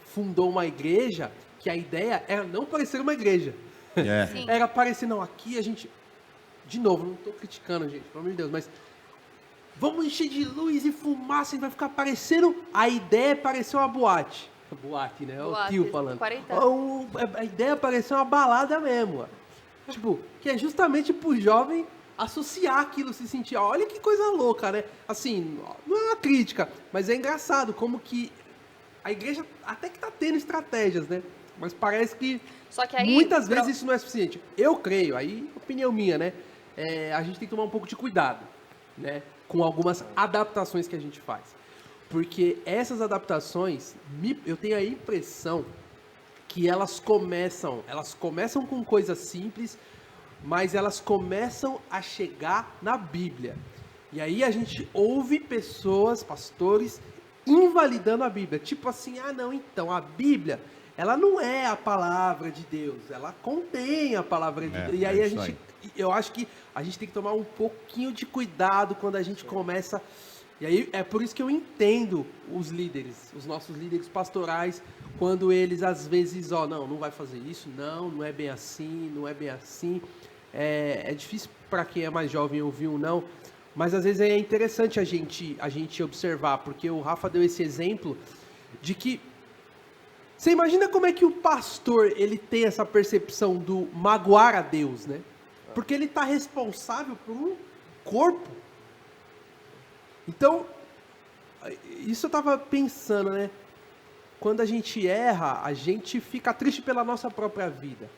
fundou uma igreja, que a ideia era não parecer uma igreja. É. Sim. Era parecer, não, aqui a gente... De novo, não estou criticando, gente, pelo amor de Deus, mas... Vamos encher de luz e fumaça e vai ficar parecendo... A ideia é parecer uma boate. Boate, né? É o Boate, tio falando. 40 anos. A ideia é parecer uma balada mesmo. Ó. Tipo, que é justamente pro jovem associar aquilo, se sentir... Olha que coisa louca, né? Assim, não é uma crítica, mas é engraçado como que a igreja até que tá tendo estratégias, né? Mas parece que Só que aí... muitas vezes isso não é suficiente. Eu creio, aí opinião minha, né? A gente tem que tomar um pouco de cuidado, né? Com algumas adaptações que a gente faz. Porque essas adaptações, eu tenho a impressão que elas começam com coisas simples, mas elas começam a chegar na Bíblia. E aí a gente ouve pessoas, pastores, invalidando a Bíblia. Tipo assim, não, então, a Bíblia, ela não é a palavra de Deus, ela contém a palavra de Deus. E aí a isso gente, eu acho que a gente tem que tomar um pouquinho de cuidado quando a gente começa... E aí é por isso que eu entendo os líderes, os nossos líderes pastorais, quando eles às vezes, não vai fazer isso, não é bem assim, não é bem assim. É difícil para quem é mais jovem ouvir um não, mas às vezes é interessante a gente observar, porque o Rafa deu esse exemplo de que você imagina como é que o pastor ele tem essa percepção do magoar a Deus, né? Porque ele está responsável por um corpo. Então, isso eu estava pensando, né? Quando a gente erra, a gente fica triste pela nossa própria vida.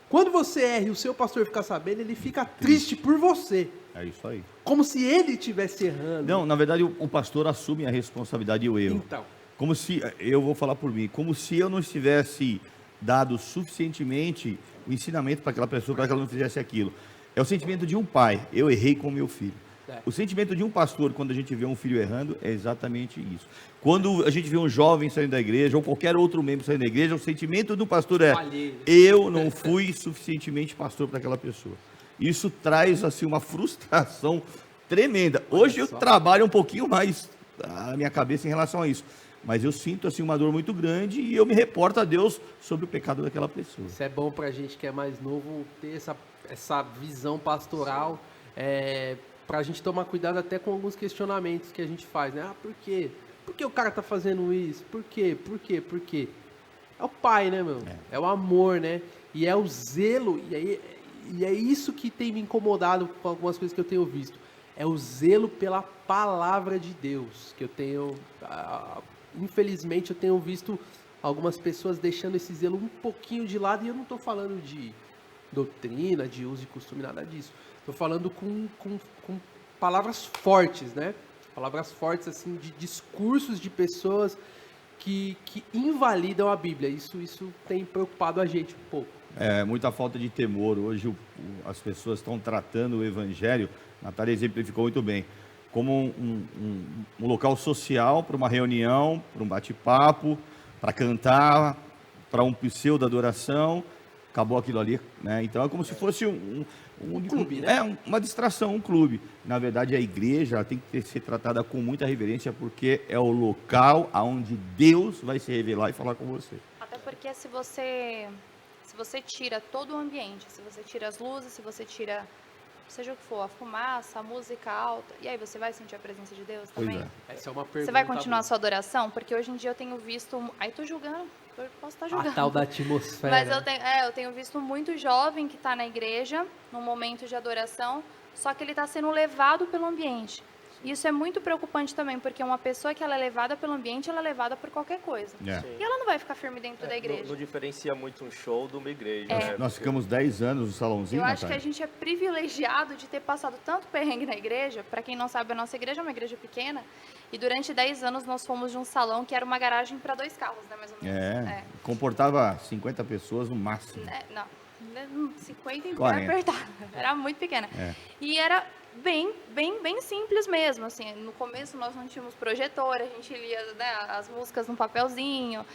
Quando você erra e o seu pastor ficar sabendo, ele fica triste por você. É isso aí. Como se ele estivesse errando. Não, na verdade, o pastor assume a responsabilidade e o erro. Então. Como se, eu vou falar por mim, como se eu não tivesse dado suficientemente o ensinamento para aquela pessoa, para que ela não fizesse aquilo. É o sentimento de um pai, eu errei com meu filho. O sentimento de um pastor, quando a gente vê um filho errando, é exatamente isso. Quando a gente vê um jovem saindo da igreja, ou qualquer outro membro saindo da igreja, o sentimento do pastor é: eu não fui suficientemente pastor para aquela pessoa. Isso traz, assim, uma frustração tremenda. Hoje eu trabalho um pouquinho mais a minha cabeça em relação a isso. Mas eu sinto, assim, uma dor muito grande e eu me reporto a Deus sobre o pecado daquela pessoa. Isso é bom pra gente que é mais novo, ter essa visão pastoral, pra gente tomar cuidado até com alguns questionamentos que a gente faz, né? Por quê? Por que o cara tá fazendo isso? Por quê? Por quê? Por quê? É o pai, né, meu? É o amor, né? E é o zelo, e é isso que tem me incomodado com algumas coisas que eu tenho visto. É o zelo pela palavra de Deus, que eu tenho... Infelizmente, eu tenho visto algumas pessoas deixando esse zelo um pouquinho de lado, e eu não estou falando de doutrina, de uso e costume, nada disso. Estou falando com palavras fortes, né? Palavras fortes, assim, de discursos de pessoas que invalidam a Bíblia. Isso tem preocupado a gente um pouco. É, muita falta de temor. Hoje as pessoas estão tratando o evangelho, Natália exemplificou muito bem, como um local social para uma reunião, para um bate-papo, para cantar, para um pseudo-adoração. Acabou aquilo ali, né? Então é como se fosse um clube, né? Uma distração, um clube. Na verdade, a igreja tem que ser tratada com muita reverência, porque é o local onde Deus vai se revelar e falar com você. Até porque se você tira todo o ambiente, se você tira as luzes, se você tira, seja o que for, a fumaça, a música alta, e aí você vai sentir a presença de Deus também? Pois Essa é uma pergunta. Você vai continuar a sua adoração? Porque hoje em dia eu tenho visto... Aí tô julgando, eu posso estar julgando. A tal da atmosfera. Mas eu tenho visto muito jovem que está na igreja, num momento de adoração, só que ele está sendo levado pelo ambiente. Isso é muito preocupante também, porque uma pessoa que ela é levada pelo ambiente, ela é levada por qualquer coisa. É. E ela não vai ficar firme dentro da igreja. Não diferencia muito um show de uma igreja, né? Nós ficamos 10 anos no salãozinho, Eu acho que Natália. a gente é privilegiado de ter passado tanto perrengue na igreja. Para quem não sabe, a nossa igreja é uma igreja pequena. E durante 10 anos nós fomos de um salão que era uma garagem para 2 carros, né, mais ou menos. Comportava 50 pessoas no máximo. Não, 50 em pé 40. apertado. Era muito pequena. E era bem simples mesmo, assim, no começo nós não tínhamos projetor, a gente lia, né, as músicas num papelzinho,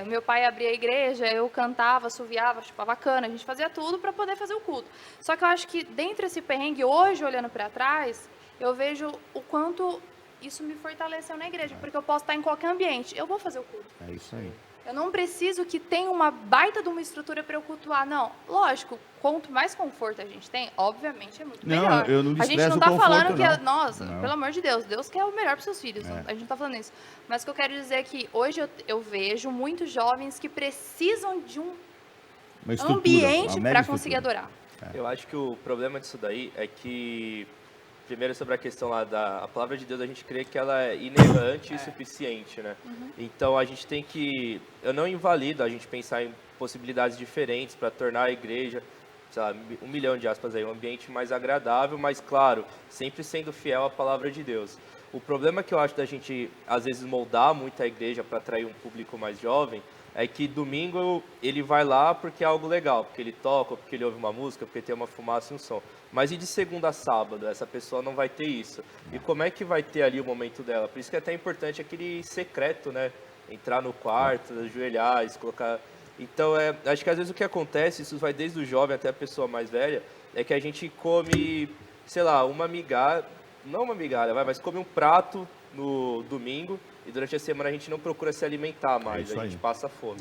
meu pai abria a igreja, eu cantava, assoviava, chupava cana, a gente fazia tudo para poder fazer o culto. Só que eu acho que dentro desse perrengue, hoje, olhando para trás, eu vejo o quanto isso me fortaleceu na igreja, porque eu posso estar em qualquer ambiente, eu vou fazer o culto. É isso aí. Eu não preciso que tenha uma baita de uma estrutura para eu cultuar, não. Lógico, quanto mais conforto a gente tem, obviamente é muito melhor. Eu não a gente não desprezo o está falando conforto, que, não. nossa, Não. pelo amor de Deus, Deus quer o melhor para seus filhos. A gente não está falando isso. Mas o que eu quero dizer é que hoje eu vejo muitos jovens que precisam de um Uma estrutura, ambiente uma mega para conseguir estrutura. adorar. Eu acho que o problema disso daí é que, primeiro sobre a questão lá a palavra de Deus, a gente crê que ela é inerrante e suficiente, né? Então a gente tem que, eu não invalido a gente pensar em possibilidades diferentes para tornar a igreja, sei lá, 1 milhão de aspas aí, um ambiente mais agradável, mas claro, sempre sendo fiel à palavra de Deus. O problema que eu acho da gente, às vezes, moldar muito a igreja para atrair um público mais jovem, é que domingo ele vai lá porque é algo legal, porque ele toca, porque ele ouve uma música, porque tem uma fumaça e um som. Mas e de segunda a sábado? Essa pessoa não vai ter isso. E como é que vai ter ali o momento dela? Por isso que é até importante aquele secreto, né? Entrar no quarto, ajoelhar, se colocar... Então, acho que às vezes o que acontece, isso vai desde o jovem até a pessoa mais velha, é que a gente come, sei lá, uma migalha, não uma migalha, mas come um prato no domingo, e durante a semana a gente não procura se alimentar mais, a gente passa fome.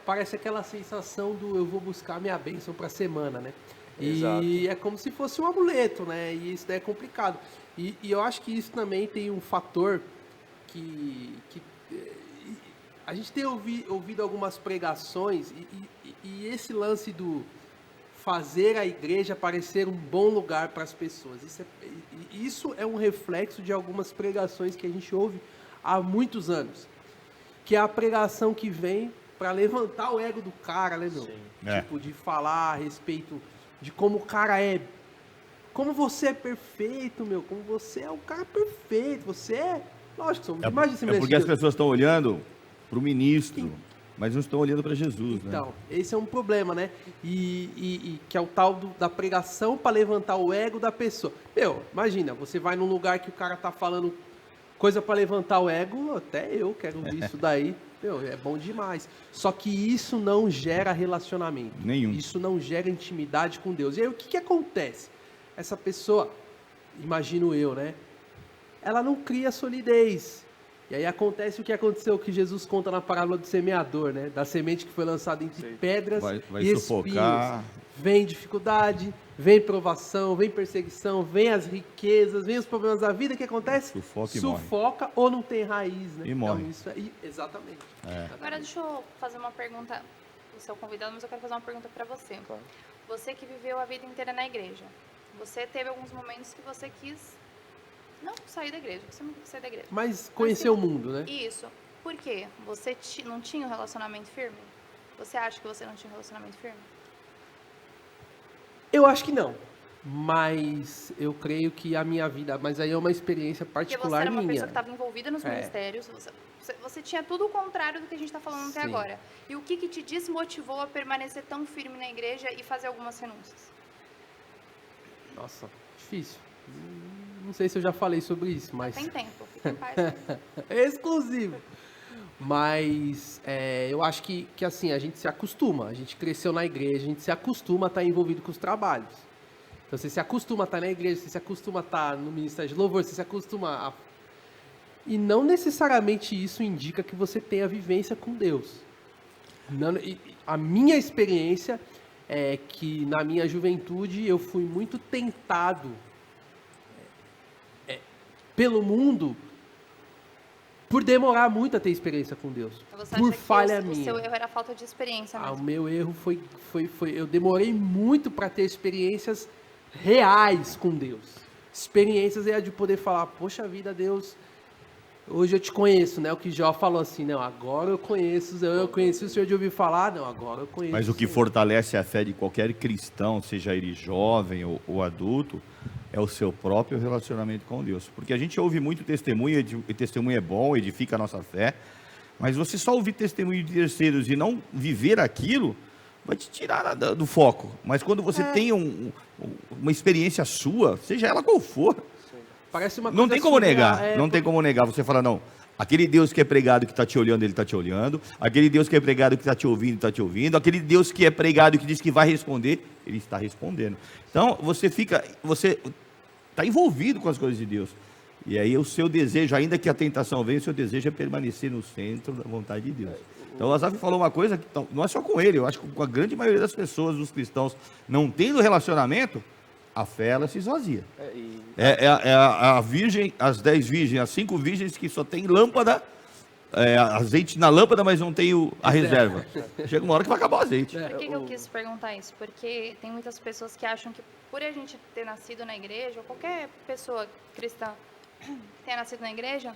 Parece aquela sensação do eu vou buscar minha bênção para a semana, né? Exato. E é como se fosse um amuleto, né? E isso daí é complicado. E eu acho que isso também tem um fator que a gente tem ouvido algumas pregações e esse lance do fazer a igreja parecer um bom lugar para as pessoas. Isso é um reflexo de algumas pregações que a gente ouve há muitos anos. Que é a pregação que vem para levantar o ego do cara, né, meu? Sim. Tipo, de falar a respeito de como o cara é. Como você é perfeito, meu. Como você é um cara perfeito. Você é... Lógico, somos imagens É porque as pessoas estão olhando para o ministro, mas não estão olhando para Jesus, então, né? esse é um problema, né? E que é o tal da pregação para levantar o ego da pessoa. Meu, imagina, você vai num lugar que o cara tá falando coisa para levantar o ego, até eu quero ouvir isso daí. Meu, é bom demais. Só que isso não gera relacionamento. Nenhum. Isso não gera intimidade com Deus. E aí o que acontece? Essa pessoa, imagino eu, né? Ela não cria solidez. E aí acontece o que aconteceu, que Jesus conta na parábola do semeador, né? Da semente que foi lançada entre pedras Vai e sufocar. espinhos. Vem dificuldade, vem provação, vem perseguição, vem as riquezas, vem os problemas da vida. O que acontece? Sufoca e Sufoca ou não tem raiz, né? E morre. Então, isso aí, exatamente. Agora deixa eu fazer uma pergunta pro seu convidado, mas eu quero fazer uma pergunta para você. Claro. Você que viveu a vida inteira na igreja, você teve alguns momentos que você quis não sair da igreja, que você não quis sair da igreja. Mas conhecer o mundo, né? Isso. Por quê? Você não tinha um relacionamento firme? Você acha que você não tinha um relacionamento firme? Eu acho que não. Mas eu creio que a minha vida... Mas aí é uma experiência Porque você particular era uma minha. pessoa que estava envolvida nos ministérios, você tinha tudo o contrário do que a gente está falando até Sim. agora. E o que te desmotivou a permanecer tão firme na igreja e fazer algumas renúncias? Nossa, difícil. Não sei se eu já falei sobre isso, mas... Tem tempo, fica em paz. É exclusivo. Mas eu acho que assim, a gente se acostuma. A gente cresceu na igreja, a gente se acostuma a estar envolvido com os trabalhos. Então você se acostuma a estar na igreja, você se acostuma a estar no ministério de louvor, você se acostuma a... E não necessariamente isso indica que você tenha vivência com Deus. A minha experiência é que na minha juventude eu fui muito tentado pelo mundo por demorar muito a ter experiência com Deus. Você por acha falha que minha. o seu erro era a falta de experiência O mesmo? meu erro foi eu demorei muito para ter experiências reais com Deus. Experiências de poder falar, poxa vida, Deus, hoje eu te conheço, né? O que Jó falou assim, não, agora eu conheço, eu conheci o Senhor de ouvir falar, não, agora eu conheço. Mas o que Senhor. fortalece a fé de qualquer cristão, seja ele jovem ou adulto, é o seu próprio relacionamento com Deus. Porque a gente ouve muito testemunho, e testemunho é bom, edifica a nossa fé, mas você só ouvir testemunho de terceiros e não viver aquilo, vai te tirar do foco. Mas quando você tem uma experiência sua, seja ela qual for, parece uma coisa não tem como surreal, negar. Não tem como negar. Você fala, não, aquele Deus que é pregado que está te olhando, ele está te olhando. Aquele Deus que é pregado que está te ouvindo, está te ouvindo. Aquele Deus que é pregado que diz que vai responder, ele está respondendo. Então, você está envolvido com as coisas de Deus. E aí o seu desejo, ainda que a tentação venha, o seu desejo é permanecer no centro da vontade de Deus. Então o Asaf falou uma coisa que não é só com ele, eu acho que com a grande maioria das pessoas, dos cristãos, não tendo relacionamento, a fé ela se esvazia. A virgem, as 10 virgens, as 5 virgens que só tem lâmpada, azeite na lâmpada, mas não tem a reserva. Chega uma hora que vai acabar o azeite. Por que eu quis perguntar isso? Porque tem muitas pessoas que acham que por a gente ter nascido na igreja, ou qualquer pessoa cristã tenha nascido na igreja,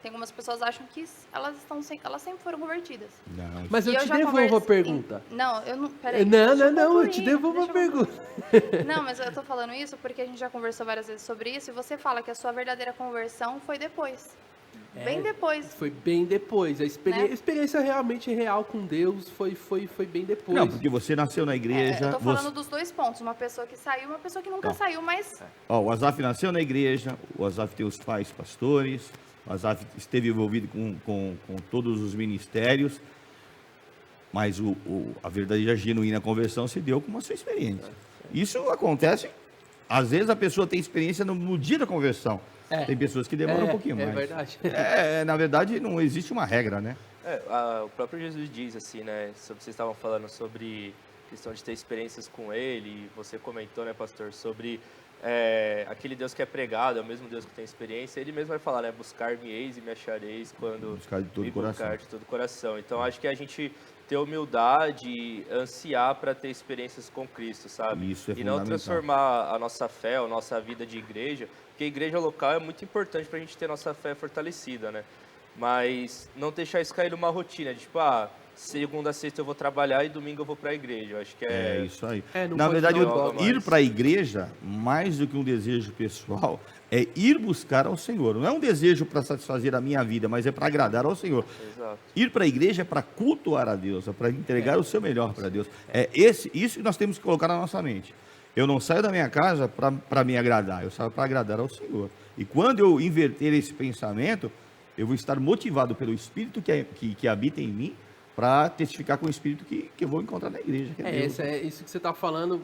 tem algumas pessoas que acham que elas sempre foram convertidas. Não, Mas E eu te devolvo a pergunta. Não, eu não. Peraí. Não, eu te devolvo a pergunta. Não, mas eu tô falando isso porque a gente já conversou várias vezes sobre isso e você fala que a sua verdadeira conversão foi depois. Bem depois. Foi bem depois. A experiência realmente real com Deus foi bem depois. não, porque você nasceu na igreja. Eu tô falando dos dois pontos. Uma pessoa que saiu e uma pessoa que nunca saiu, mas. O Asaf nasceu na igreja, o Asaf tem os pais pastores, o Asaf esteve envolvido com todos os ministérios, mas a verdadeira genuína conversão se deu com uma sua experiência. Isso acontece, às vezes a pessoa tem experiência no dia da conversão. Tem pessoas que demoram um pouquinho mais. É verdade. Na verdade, não existe uma regra, né? O próprio Jesus diz assim, né? Vocês estavam falando sobre questão de ter experiências com ele, e você comentou, né, pastor, sobre aquele Deus que é pregado, é o mesmo Deus que tem experiência. Ele mesmo vai falar, né? Buscar-me-eis e me achareis quando Buscar de todo me coração. buscar de todo coração. Então, acho que a gente ter humildade e ansiar para ter experiências com Cristo, sabe? Isso é e não fundamental. transformar a nossa fé, a nossa vida de igreja, porque a igreja local é muito importante para a gente ter nossa fé fortalecida, né? Mas não deixar isso cair numa rotina, de tipo, segunda a sexta eu vou trabalhar e domingo eu vou para a igreja. Eu acho que É isso aí. não Na pode verdade, dar algo a ir mais. para a igreja, mais do que um desejo pessoal, é ir buscar ao Senhor. Não é um desejo para satisfazer a minha vida, mas é para agradar ao Senhor. Exato. Ir para a igreja é para cultuar a Deus, é para entregar o seu melhor para Deus. Isso que nós temos que colocar na nossa mente. Eu não saio da minha casa para me agradar, eu saio para agradar ao Senhor. E quando eu inverter esse pensamento, eu vou estar motivado pelo Espírito que habita em mim, para testificar com o Espírito que eu vou encontrar na igreja. Que Deus. Isso que você está falando,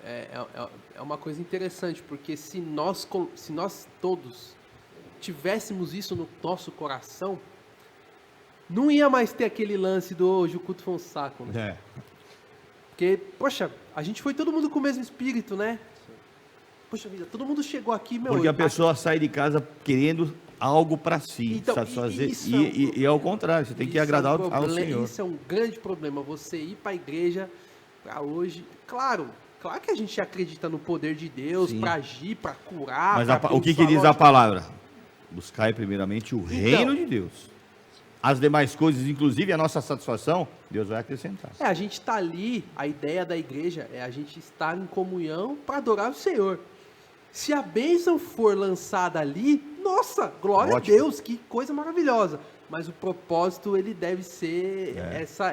é uma coisa interessante, porque se nós todos tivéssemos isso no nosso coração, não ia mais ter aquele lance do hoje o culto foi um saco, né? Porque, poxa, a gente foi todo mundo com o mesmo espírito, né? Poxa vida, todo mundo chegou aqui, Porque a pessoa sai de casa querendo algo para si, Então, satisfazer, isso e ao contrário, você tem que agradar ao Senhor. Isso é um grande problema, você ir para a igreja para hoje. Claro que a gente acredita no poder de Deus para agir, para curar. Mas pra o que abençoar, diz a lógico. palavra? Buscai primeiramente o reino de Deus. As demais coisas, inclusive a nossa satisfação, Deus vai acrescentar. A gente está ali, a ideia da igreja é a gente estar em comunhão para adorar o Senhor. Se a bênção for lançada ali, nossa, glória Ótimo. a Deus, que coisa maravilhosa. Mas o propósito, ele deve ser essa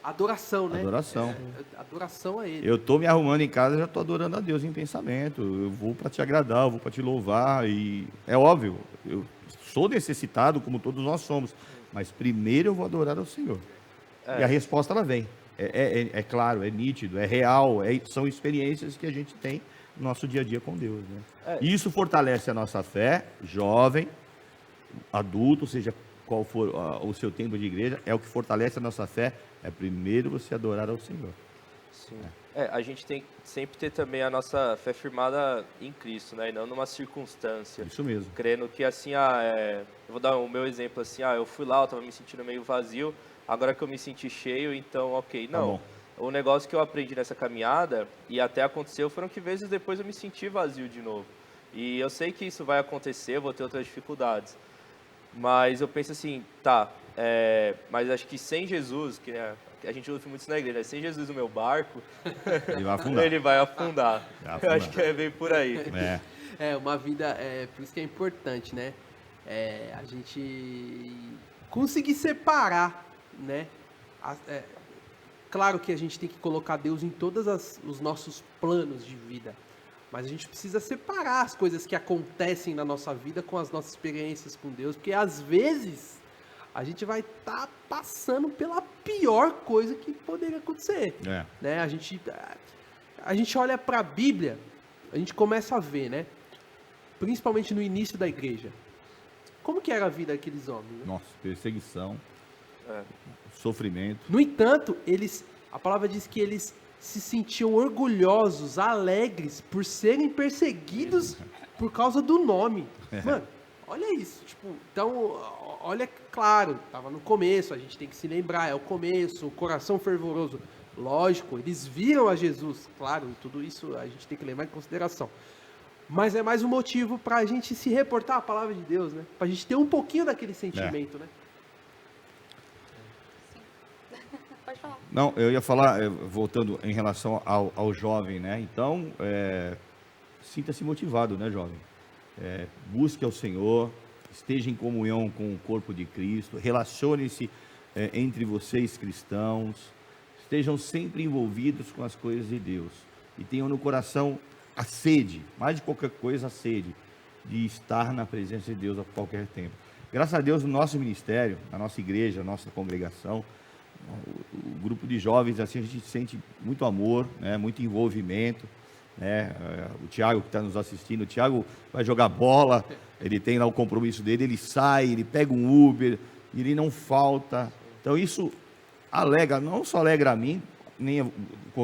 adoração, né? Adoração. Adoração a Ele. Eu estou me arrumando em casa, já estou adorando a Deus em pensamento. Eu vou para te agradar, eu vou para te louvar. E é óbvio, eu sou necessitado, como todos nós somos. Mas primeiro eu vou adorar ao Senhor. E a resposta ela vem. É claro, é nítido, é real, são experiências que a gente tem no nosso dia a dia com Deus, né? E isso fortalece a nossa fé, jovem, adulto, seja qual for o seu tempo de igreja, é o que fortalece a nossa fé, é primeiro você adorar ao Senhor. Sim. A gente tem que sempre ter também a nossa fé firmada em Cristo, né? E não numa circunstância. Isso mesmo. Crendo que assim, eu vou dar o meu exemplo assim, eu fui lá, eu estava me sentindo meio vazio, agora que eu me senti cheio, então ok. Não, o negócio que eu aprendi nessa caminhada, e até aconteceu, foram que vezes depois eu me senti vazio de novo. E eu sei que isso vai acontecer, eu vou ter outras dificuldades. Mas eu penso assim, mas acho que sem Jesus, que né, a gente ouve muito isso na igreja, sem Jesus no meu barco, Ele vai afundar. ele vai afundar. Vai Eu afundar. acho que é bem por aí. Uma vida, por isso que é importante, né? A gente conseguir separar, né? Claro que a gente tem que colocar Deus em todos os nossos planos de vida, mas a gente precisa separar as coisas que acontecem na nossa vida com as nossas experiências com Deus, porque às vezes a gente vai estar passando pela pior coisa que poderia acontecer. Né? A gente olha para a Bíblia, a gente começa a ver, né? Principalmente no início da igreja, como que era a vida daqueles homens? Né? Nossa, perseguição, sofrimento. No entanto, a palavra diz que eles se sentiam orgulhosos, alegres por serem perseguidos por causa do nome. Mano, olha isso. Tipo, então, olha, claro, estava no começo, a gente tem que se lembrar, é o começo, o coração fervoroso. Lógico, eles viram a Jesus, claro, e tudo isso a gente tem que levar em consideração. Mas é mais um motivo para a gente se reportar à palavra de Deus, né? Para a gente ter um pouquinho daquele sentimento, né? Pode falar. Não, eu ia falar, voltando em relação ao jovem, né? Então, sinta-se motivado, né, jovem? Busque ao Senhor, esteja em comunhão com o corpo de Cristo, relacione-se entre vocês cristãos, estejam sempre envolvidos com as coisas de Deus e tenham no coração a sede, mais de qualquer coisa a sede, de estar na presença de Deus a qualquer tempo. Graças a Deus, no nosso ministério, na nossa igreja, na nossa congregação, o grupo de jovens, assim, a gente sente muito amor, né, muito envolvimento, né? O Tiago que está nos assistindo, o Tiago vai jogar bola, ele tem lá o compromisso dele, ele sai, ele pega um Uber, ele não falta. Então isso alegra, não só alegra a mim, nem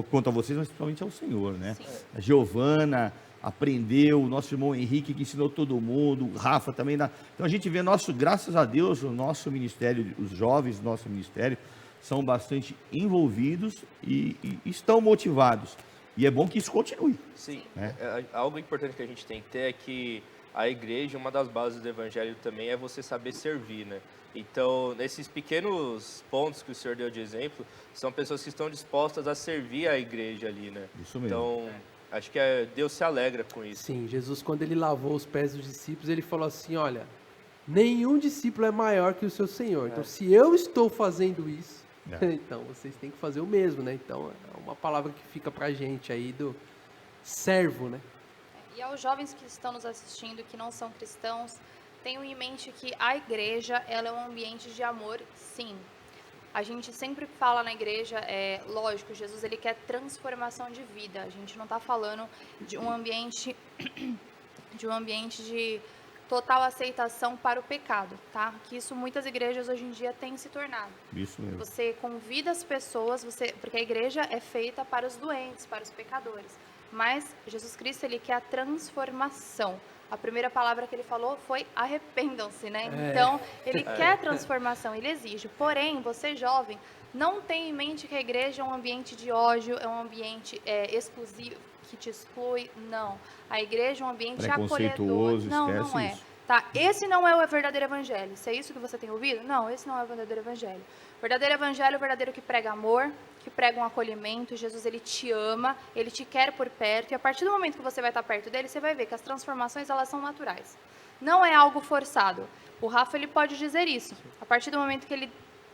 quanto a vocês, mas principalmente ao Senhor, né? A Giovana aprendeu, o nosso irmão Henrique que ensinou todo mundo, o Rafa também. Então a gente vê, graças a Deus, o nosso ministério, os jovens do nosso ministério são bastante envolvidos e estão motivados. E é bom que isso continue. Sim, né? Algo importante que a gente tem que ter é que a igreja, uma das bases do evangelho também é você saber servir, né? Então, nesses pequenos pontos que o senhor deu de exemplo, são pessoas que estão dispostas a servir a igreja ali, né? Isso mesmo. Então, acho que Deus se alegra com isso. Sim, Jesus, quando ele lavou os pés dos discípulos, ele falou assim, olha, nenhum discípulo é maior que o seu Senhor. Então, se eu estou fazendo isso, então vocês têm que fazer o mesmo, né? Então, é uma palavra que fica pra gente aí do servo, né? E aos jovens que estão nos assistindo, que não são cristãos, tenham em mente que a igreja, ela é um ambiente de amor, sim. A gente sempre fala na igreja, lógico, Jesus ele quer transformação de vida. A gente não está falando de um ambiente de total aceitação para o pecado, tá? Que isso muitas igrejas hoje em dia têm se tornado. Isso mesmo. Você convida as pessoas, porque a igreja é feita para os doentes, para os pecadores. Mas Jesus Cristo, ele quer a transformação. A primeira palavra que ele falou foi arrependam-se, né? Então, ele quer transformação, ele exige. Porém, você jovem, não tenha em mente que a igreja é um ambiente de ódio, é um ambiente exclusivo, que te exclui. Não. A igreja é um ambiente acolhedor. Não é. Isso. Tá? Esse não é o verdadeiro evangelho. Se é isso que você tem ouvido? Não, esse não é o verdadeiro evangelho. O verdadeiro evangelho é o verdadeiro que prega amor, que prega um acolhimento. Jesus, ele te ama, ele te quer por perto. E a partir do momento que você vai estar perto dele, você vai ver que as transformações, elas são naturais. Não é algo forçado. O Rafa, ele pode dizer isso. A partir do momento que ele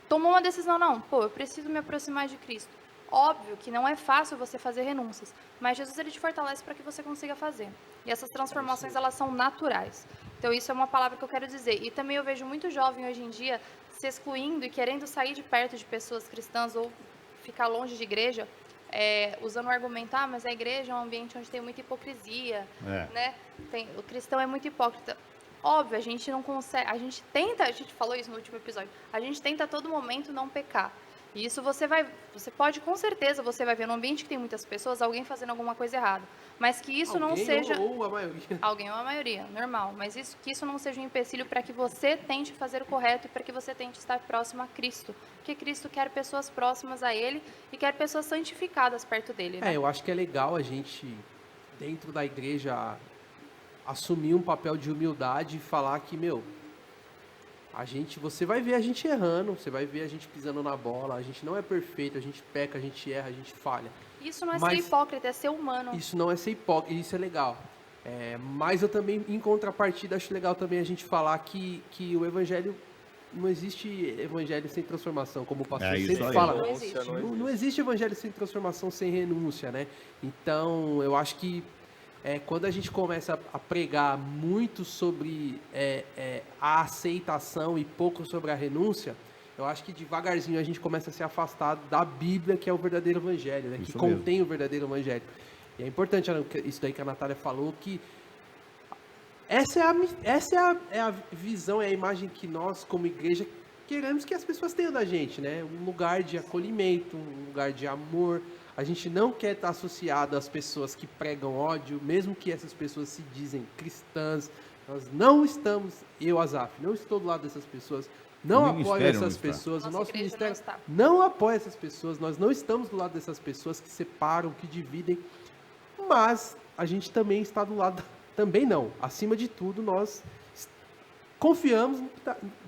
tomou uma decisão, eu preciso me aproximar de Cristo. Óbvio que não é fácil você fazer renúncias, mas Jesus, ele te fortalece para que você consiga fazer. E essas transformações, elas são naturais. Então, isso é uma palavra que eu quero dizer. E também eu vejo muito jovem hoje em dia se excluindo e querendo sair de perto de pessoas cristãs ou ficar longe de igreja, usando o argumento, mas a igreja é um ambiente onde tem muita hipocrisia, né? O cristão é muito hipócrita. Óbvio, a gente não consegue, a gente falou isso no último episódio, a gente tenta a todo momento não pecar. E isso você pode, com certeza, você vai ver no ambiente que tem muitas pessoas, alguém fazendo alguma coisa errada. Mas que isso não seja... ou a maioria. Alguém ou a maioria, normal. Mas que isso não seja um empecilho para que você tente fazer o correto e para que você tente estar próximo a Cristo. Porque Cristo quer pessoas próximas a Ele e quer pessoas santificadas perto dEle. Né? Eu acho que é legal a gente, dentro da igreja, assumir um papel de humildade e falar que, você vai ver a gente errando, você vai ver a gente pisando na bola, a gente não é perfeito, a gente peca, a gente erra, a gente falha. Isso não é ser hipócrita, é ser humano. Isso não é ser hipócrita, isso é legal. Mas eu também, em contrapartida, acho legal também a gente falar que o evangelho não existe evangelho sem transformação, como o pastor isso sempre aí. fala. Não existe. Não existe evangelho sem transformação, sem renúncia, né? Então, eu acho que quando a gente começa a pregar muito sobre a aceitação e pouco sobre a renúncia, eu acho que devagarzinho a gente começa a se afastar da Bíblia, que é o verdadeiro evangelho, né? Que contém o verdadeiro evangelho. E é importante isso daí que a Natália falou, que essa é a visão, é a imagem que nós, como igreja, queremos que as pessoas tenham da gente, né? Um lugar de acolhimento, um lugar de amor. A gente não quer estar associado às pessoas que pregam ódio, mesmo que essas pessoas se dizem cristãs. Nós não estamos, Azaf, não estou do lado dessas pessoas, não apoio essas pessoas, o nosso ministério não apoia essas pessoas, nós não estamos do lado dessas pessoas que separam, que dividem, mas a gente também está do lado, também não, acima de tudo, nós confiamos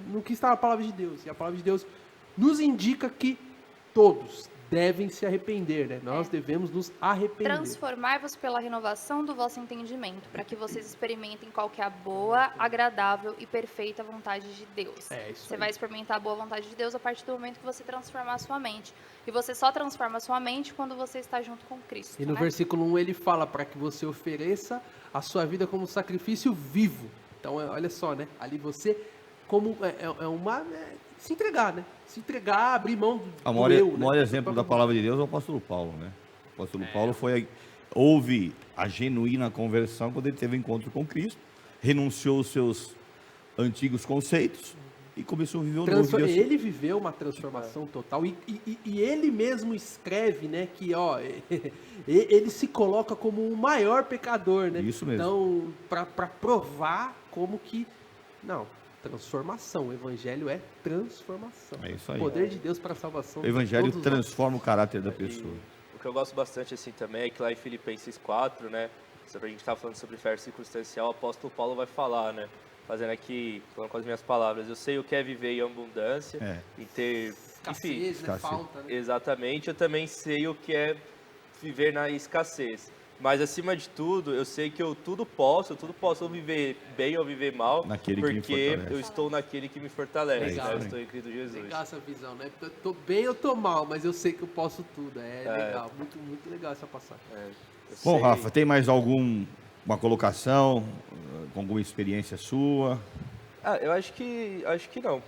no que está na palavra de Deus, e a palavra de Deus nos indica que todos devem se arrepender, né? Nós devemos nos arrepender. Transformai-vos pela renovação do vosso entendimento, para que vocês experimentem qual que é a boa, agradável e perfeita vontade de Deus. Você vai experimentar a boa vontade de Deus a partir do momento que você transformar a sua mente. E você só transforma a sua mente quando você está junto com Cristo. E no versículo 1 ele fala para que você ofereça a sua vida como sacrifício vivo. Então, olha só, né? Ali você, como se entregar, né? Se entregar, abrir mão do o maior exemplo da palavra de Deus é o apóstolo Paulo, né? O apóstolo Paulo houve a genuína conversão quando ele teve encontro com Cristo, renunciou aos seus antigos conceitos e começou a viver um novo dia. Ele viveu uma transformação total e ele mesmo escreve, né, que ele se coloca como o maior pecador, né? Isso mesmo. Então, para provar como que transformação. O evangelho é transformação. É isso aí. O poder de Deus para a salvação. O evangelho transforma o caráter da pessoa. O que eu gosto bastante assim também é que lá em Filipenses 4, né, sobre a gente estar falando sobre fé circunstancial, o apóstolo Paulo vai falar, né, falando com as minhas palavras, eu sei o que é viver em abundância e ter escassez, né, falta, né? Exatamente, eu também sei o que é viver na escassez. Mas, acima de tudo, eu sei que eu tudo posso ou viver bem ou viver mal, porque eu estou naquele que me fortalece, né? Eu estou em Cristo Jesus. Legal essa visão, né? Tô bem ou tô mal, mas eu sei que eu posso tudo. Legal, muito, muito legal essa passagem. Bom, Rafa, tem mais alguma colocação, alguma experiência sua? Eu acho que não.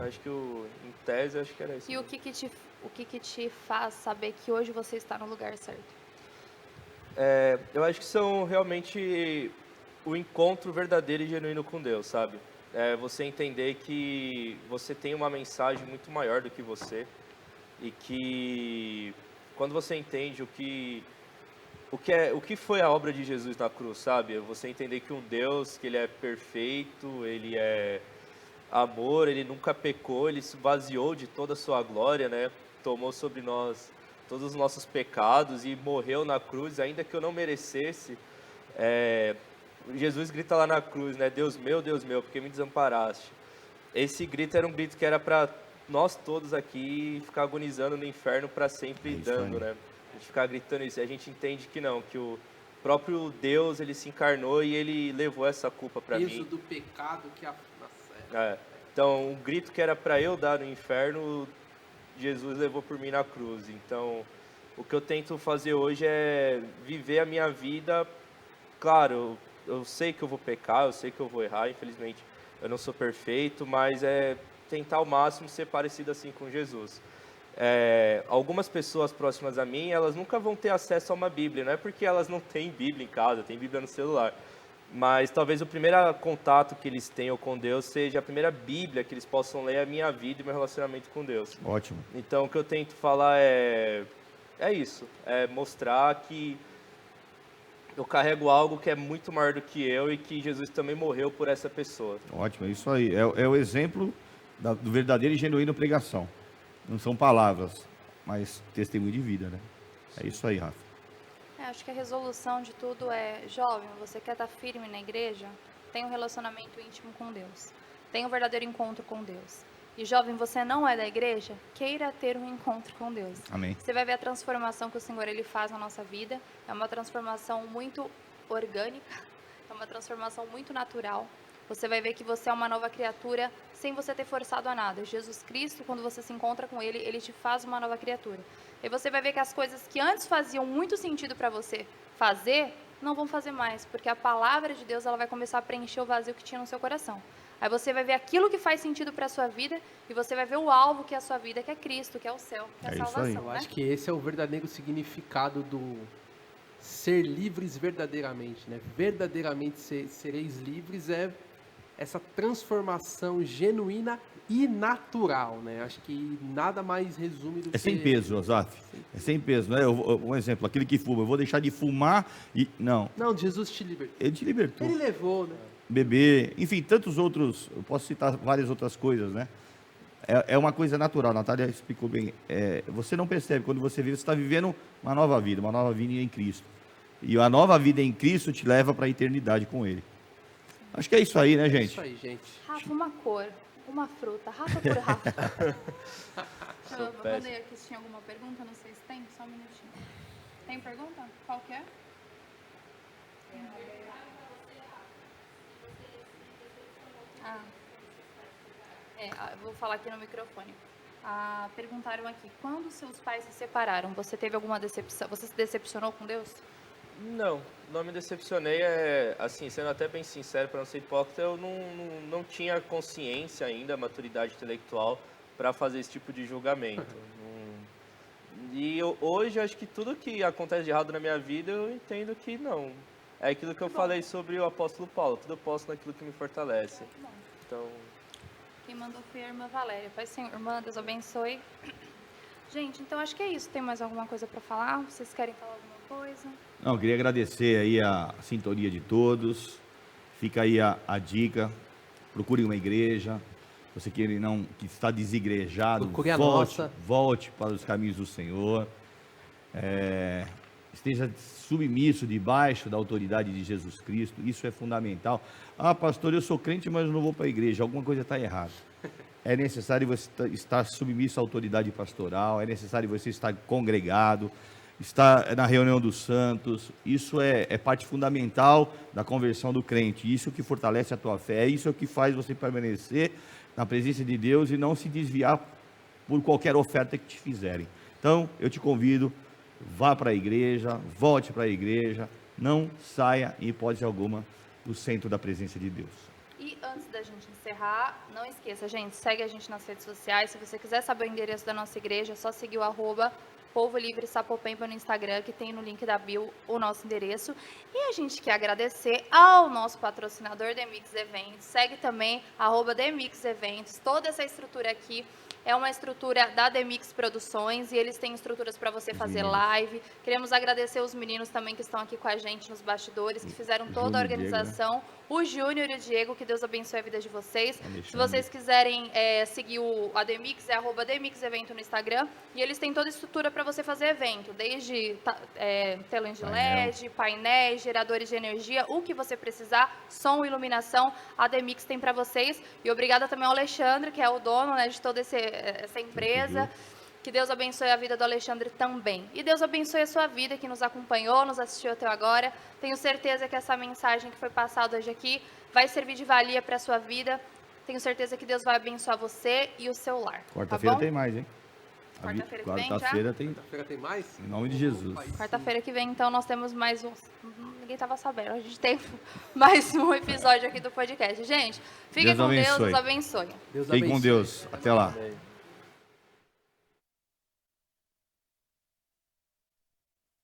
Acho que em tese, acho que era isso. E o que te faz saber que hoje você está no lugar certo? Eu acho que são realmente o encontro verdadeiro e genuíno com Deus, sabe? Você entender que você tem uma mensagem muito maior do que você e que quando você entende o que foi a obra de Jesus na cruz, sabe? Você entender que um Deus, que ele é perfeito, ele é amor, ele nunca pecou, ele se esvaziou de toda a sua glória, né? Tomou sobre nós todos os nossos pecados e morreu na cruz, ainda que eu não merecesse. Jesus grita lá na cruz, né? Deus meu, por que me desamparaste? Esse grito era um grito que era para nós todos aqui ficar agonizando no inferno para sempre dando, né? A gente ficar gritando isso. E a gente entende que não, que o próprio Deus, ele se encarnou e ele levou essa culpa para mim. Peso do pecado que Então, um grito que era para eu dar no inferno, Jesus levou por mim na cruz. Então, o que eu tento fazer hoje é viver a minha vida. Claro, eu sei que eu vou pecar, eu sei que eu vou errar, infelizmente eu não sou perfeito, mas é tentar ao máximo ser parecido assim com Jesus. Algumas pessoas próximas a mim, elas nunca vão ter acesso a uma Bíblia, não é porque elas não têm Bíblia em casa, tem Bíblia no celular. Mas talvez o primeiro contato que eles tenham com Deus seja a primeira Bíblia que eles possam ler a minha vida e meu relacionamento com Deus. Ótimo. Então, o que eu tento falar é isso, é mostrar que eu carrego algo que é muito maior do que eu e que Jesus também morreu por essa pessoa. Ótimo, é isso aí. É o exemplo do verdadeiro e genuíno pregação. Não são palavras, mas testemunho de vida, né? É isso aí, Rafa. Acho que a resolução de tudo é, jovem, você quer estar firme na igreja? Tenha um relacionamento íntimo com Deus. Tenha um verdadeiro encontro com Deus. E jovem, você não é da igreja? Queira ter um encontro com Deus. Amém. Você vai ver a transformação que o Senhor ele faz na nossa vida. É uma transformação muito orgânica, é uma transformação muito natural. você vai ver que você é uma nova criatura sem você ter forçado a nada. Jesus Cristo, quando você se encontra com Ele, Ele te faz uma nova criatura. E você vai ver que as coisas que antes faziam muito sentido para você fazer, não vão fazer mais, porque a palavra de Deus ela vai começar a preencher o vazio que tinha no seu coração. Aí você vai ver aquilo que faz sentido para a sua vida e você vai ver o alvo que é a sua vida, que é Cristo, que é o céu, que é a É isso aí. salvação. Eu Né? acho que esse é o verdadeiro significado do ser livres verdadeiramente, né? Verdadeiramente sereis livres é essa transformação genuína e natural, né? Acho que nada mais resume do que... É sem peso, Azaf. É sem peso, né? Um exemplo, aquele que fuma, eu vou deixar de fumar e... Não, Não, Jesus te libertou. ele te libertou. Ele levou, né? Beber, enfim, tantos outros, eu posso citar várias outras coisas, né? É uma coisa natural, a Natália explicou bem. Você não percebe, quando você vive, você está vivendo uma nova vida em Cristo. E a nova vida em Cristo te leva para a eternidade com Ele. Acho que é isso aí, né, É gente? isso aí, gente. Rafa, uma cor, uma fruta. Rafa por Rafa. Eu mandei aqui se tinha alguma pergunta, não sei se tem, só um minutinho. Tem pergunta? Qual que é? Eu vou falar aqui no microfone. Perguntaram aqui, quando seus pais se separaram, você teve alguma decepção? Você se decepcionou com Deus? Não me decepcionei, assim, sendo até bem sincero, para não ser hipócrita, eu não tinha consciência ainda, maturidade intelectual, para fazer esse tipo de julgamento. Hoje, acho que tudo que acontece de errado na minha vida, eu entendo que não. É aquilo que eu falei sobre o apóstolo Paulo, tudo eu posso naquilo que me fortalece. Então... Quem mandou foi a irmã Valéria. Pai Senhor, irmã, Deus abençoe. Gente, então acho que é isso. Tem mais alguma coisa para falar? Vocês querem falar alguma coisa? Não, eu queria agradecer aí a sintonia de todos. Fica aí a dica. Procure uma igreja. Você que está desigrejado, Procure a nossa. volte para os caminhos do Senhor. Esteja submisso debaixo da autoridade de Jesus Cristo. Isso é fundamental. Pastor, eu sou crente, mas não vou para a igreja. Alguma coisa está errada. É necessário você estar submisso à autoridade pastoral. É necessário você estar congregado, estar na reunião dos santos. Isso é parte fundamental da conversão do crente. Isso que fortalece a tua fé. Isso é o que faz você permanecer na presença de Deus e não se desviar por qualquer oferta que te fizerem. Então, eu te convido, vá para a igreja, volte para a igreja, não saia em hipótese alguma do centro da presença de Deus. E antes da gente encerrar, não esqueça, gente, segue a gente nas redes sociais. Se você quiser saber o endereço da nossa igreja, é só seguir o @Povo Livre Sapopemba no Instagram, que tem no link da bio o nosso endereço. E a gente quer agradecer ao nosso patrocinador Demix Eventos. Segue também @Demix Eventos. Toda essa estrutura aqui é uma estrutura da Demix Produções e eles têm estruturas para você fazer live. Queremos agradecer os meninos também que estão aqui com a gente nos bastidores, que fizeram toda a organização. O Júnior e o Diego, que Deus abençoe a vida de vocês. Se vocês quiserem seguir a Demix, é @Demix Evento no Instagram. E eles têm toda a estrutura para você fazer evento, desde telões de LED, painéis, geradores de energia, o que você precisar, som, iluminação, a Demix tem para vocês. E obrigada também ao Alexandre, que é o dono, né, de toda essa empresa. Que Deus abençoe a vida do Alexandre também. E Deus abençoe a sua vida, que nos acompanhou, nos assistiu até agora. Tenho certeza que essa mensagem que foi passada hoje aqui vai servir de valia para a sua vida. Tenho certeza que Deus vai abençoar você e o seu lar. Quarta-feira tá tem mais, hein? Quarta-feira que vem já? Quarta-feira tem. Quarta-feira tem mais? Em nome de Jesus. Quarta-feira que vem, então, nós temos mais um... Ninguém estava sabendo. A gente tem mais um episódio aqui do podcast. Gente, fiquem Deus com Deus, abençoe. Deus abençoe. Deus Fique com abençoe. Deus. Até lá. Amém.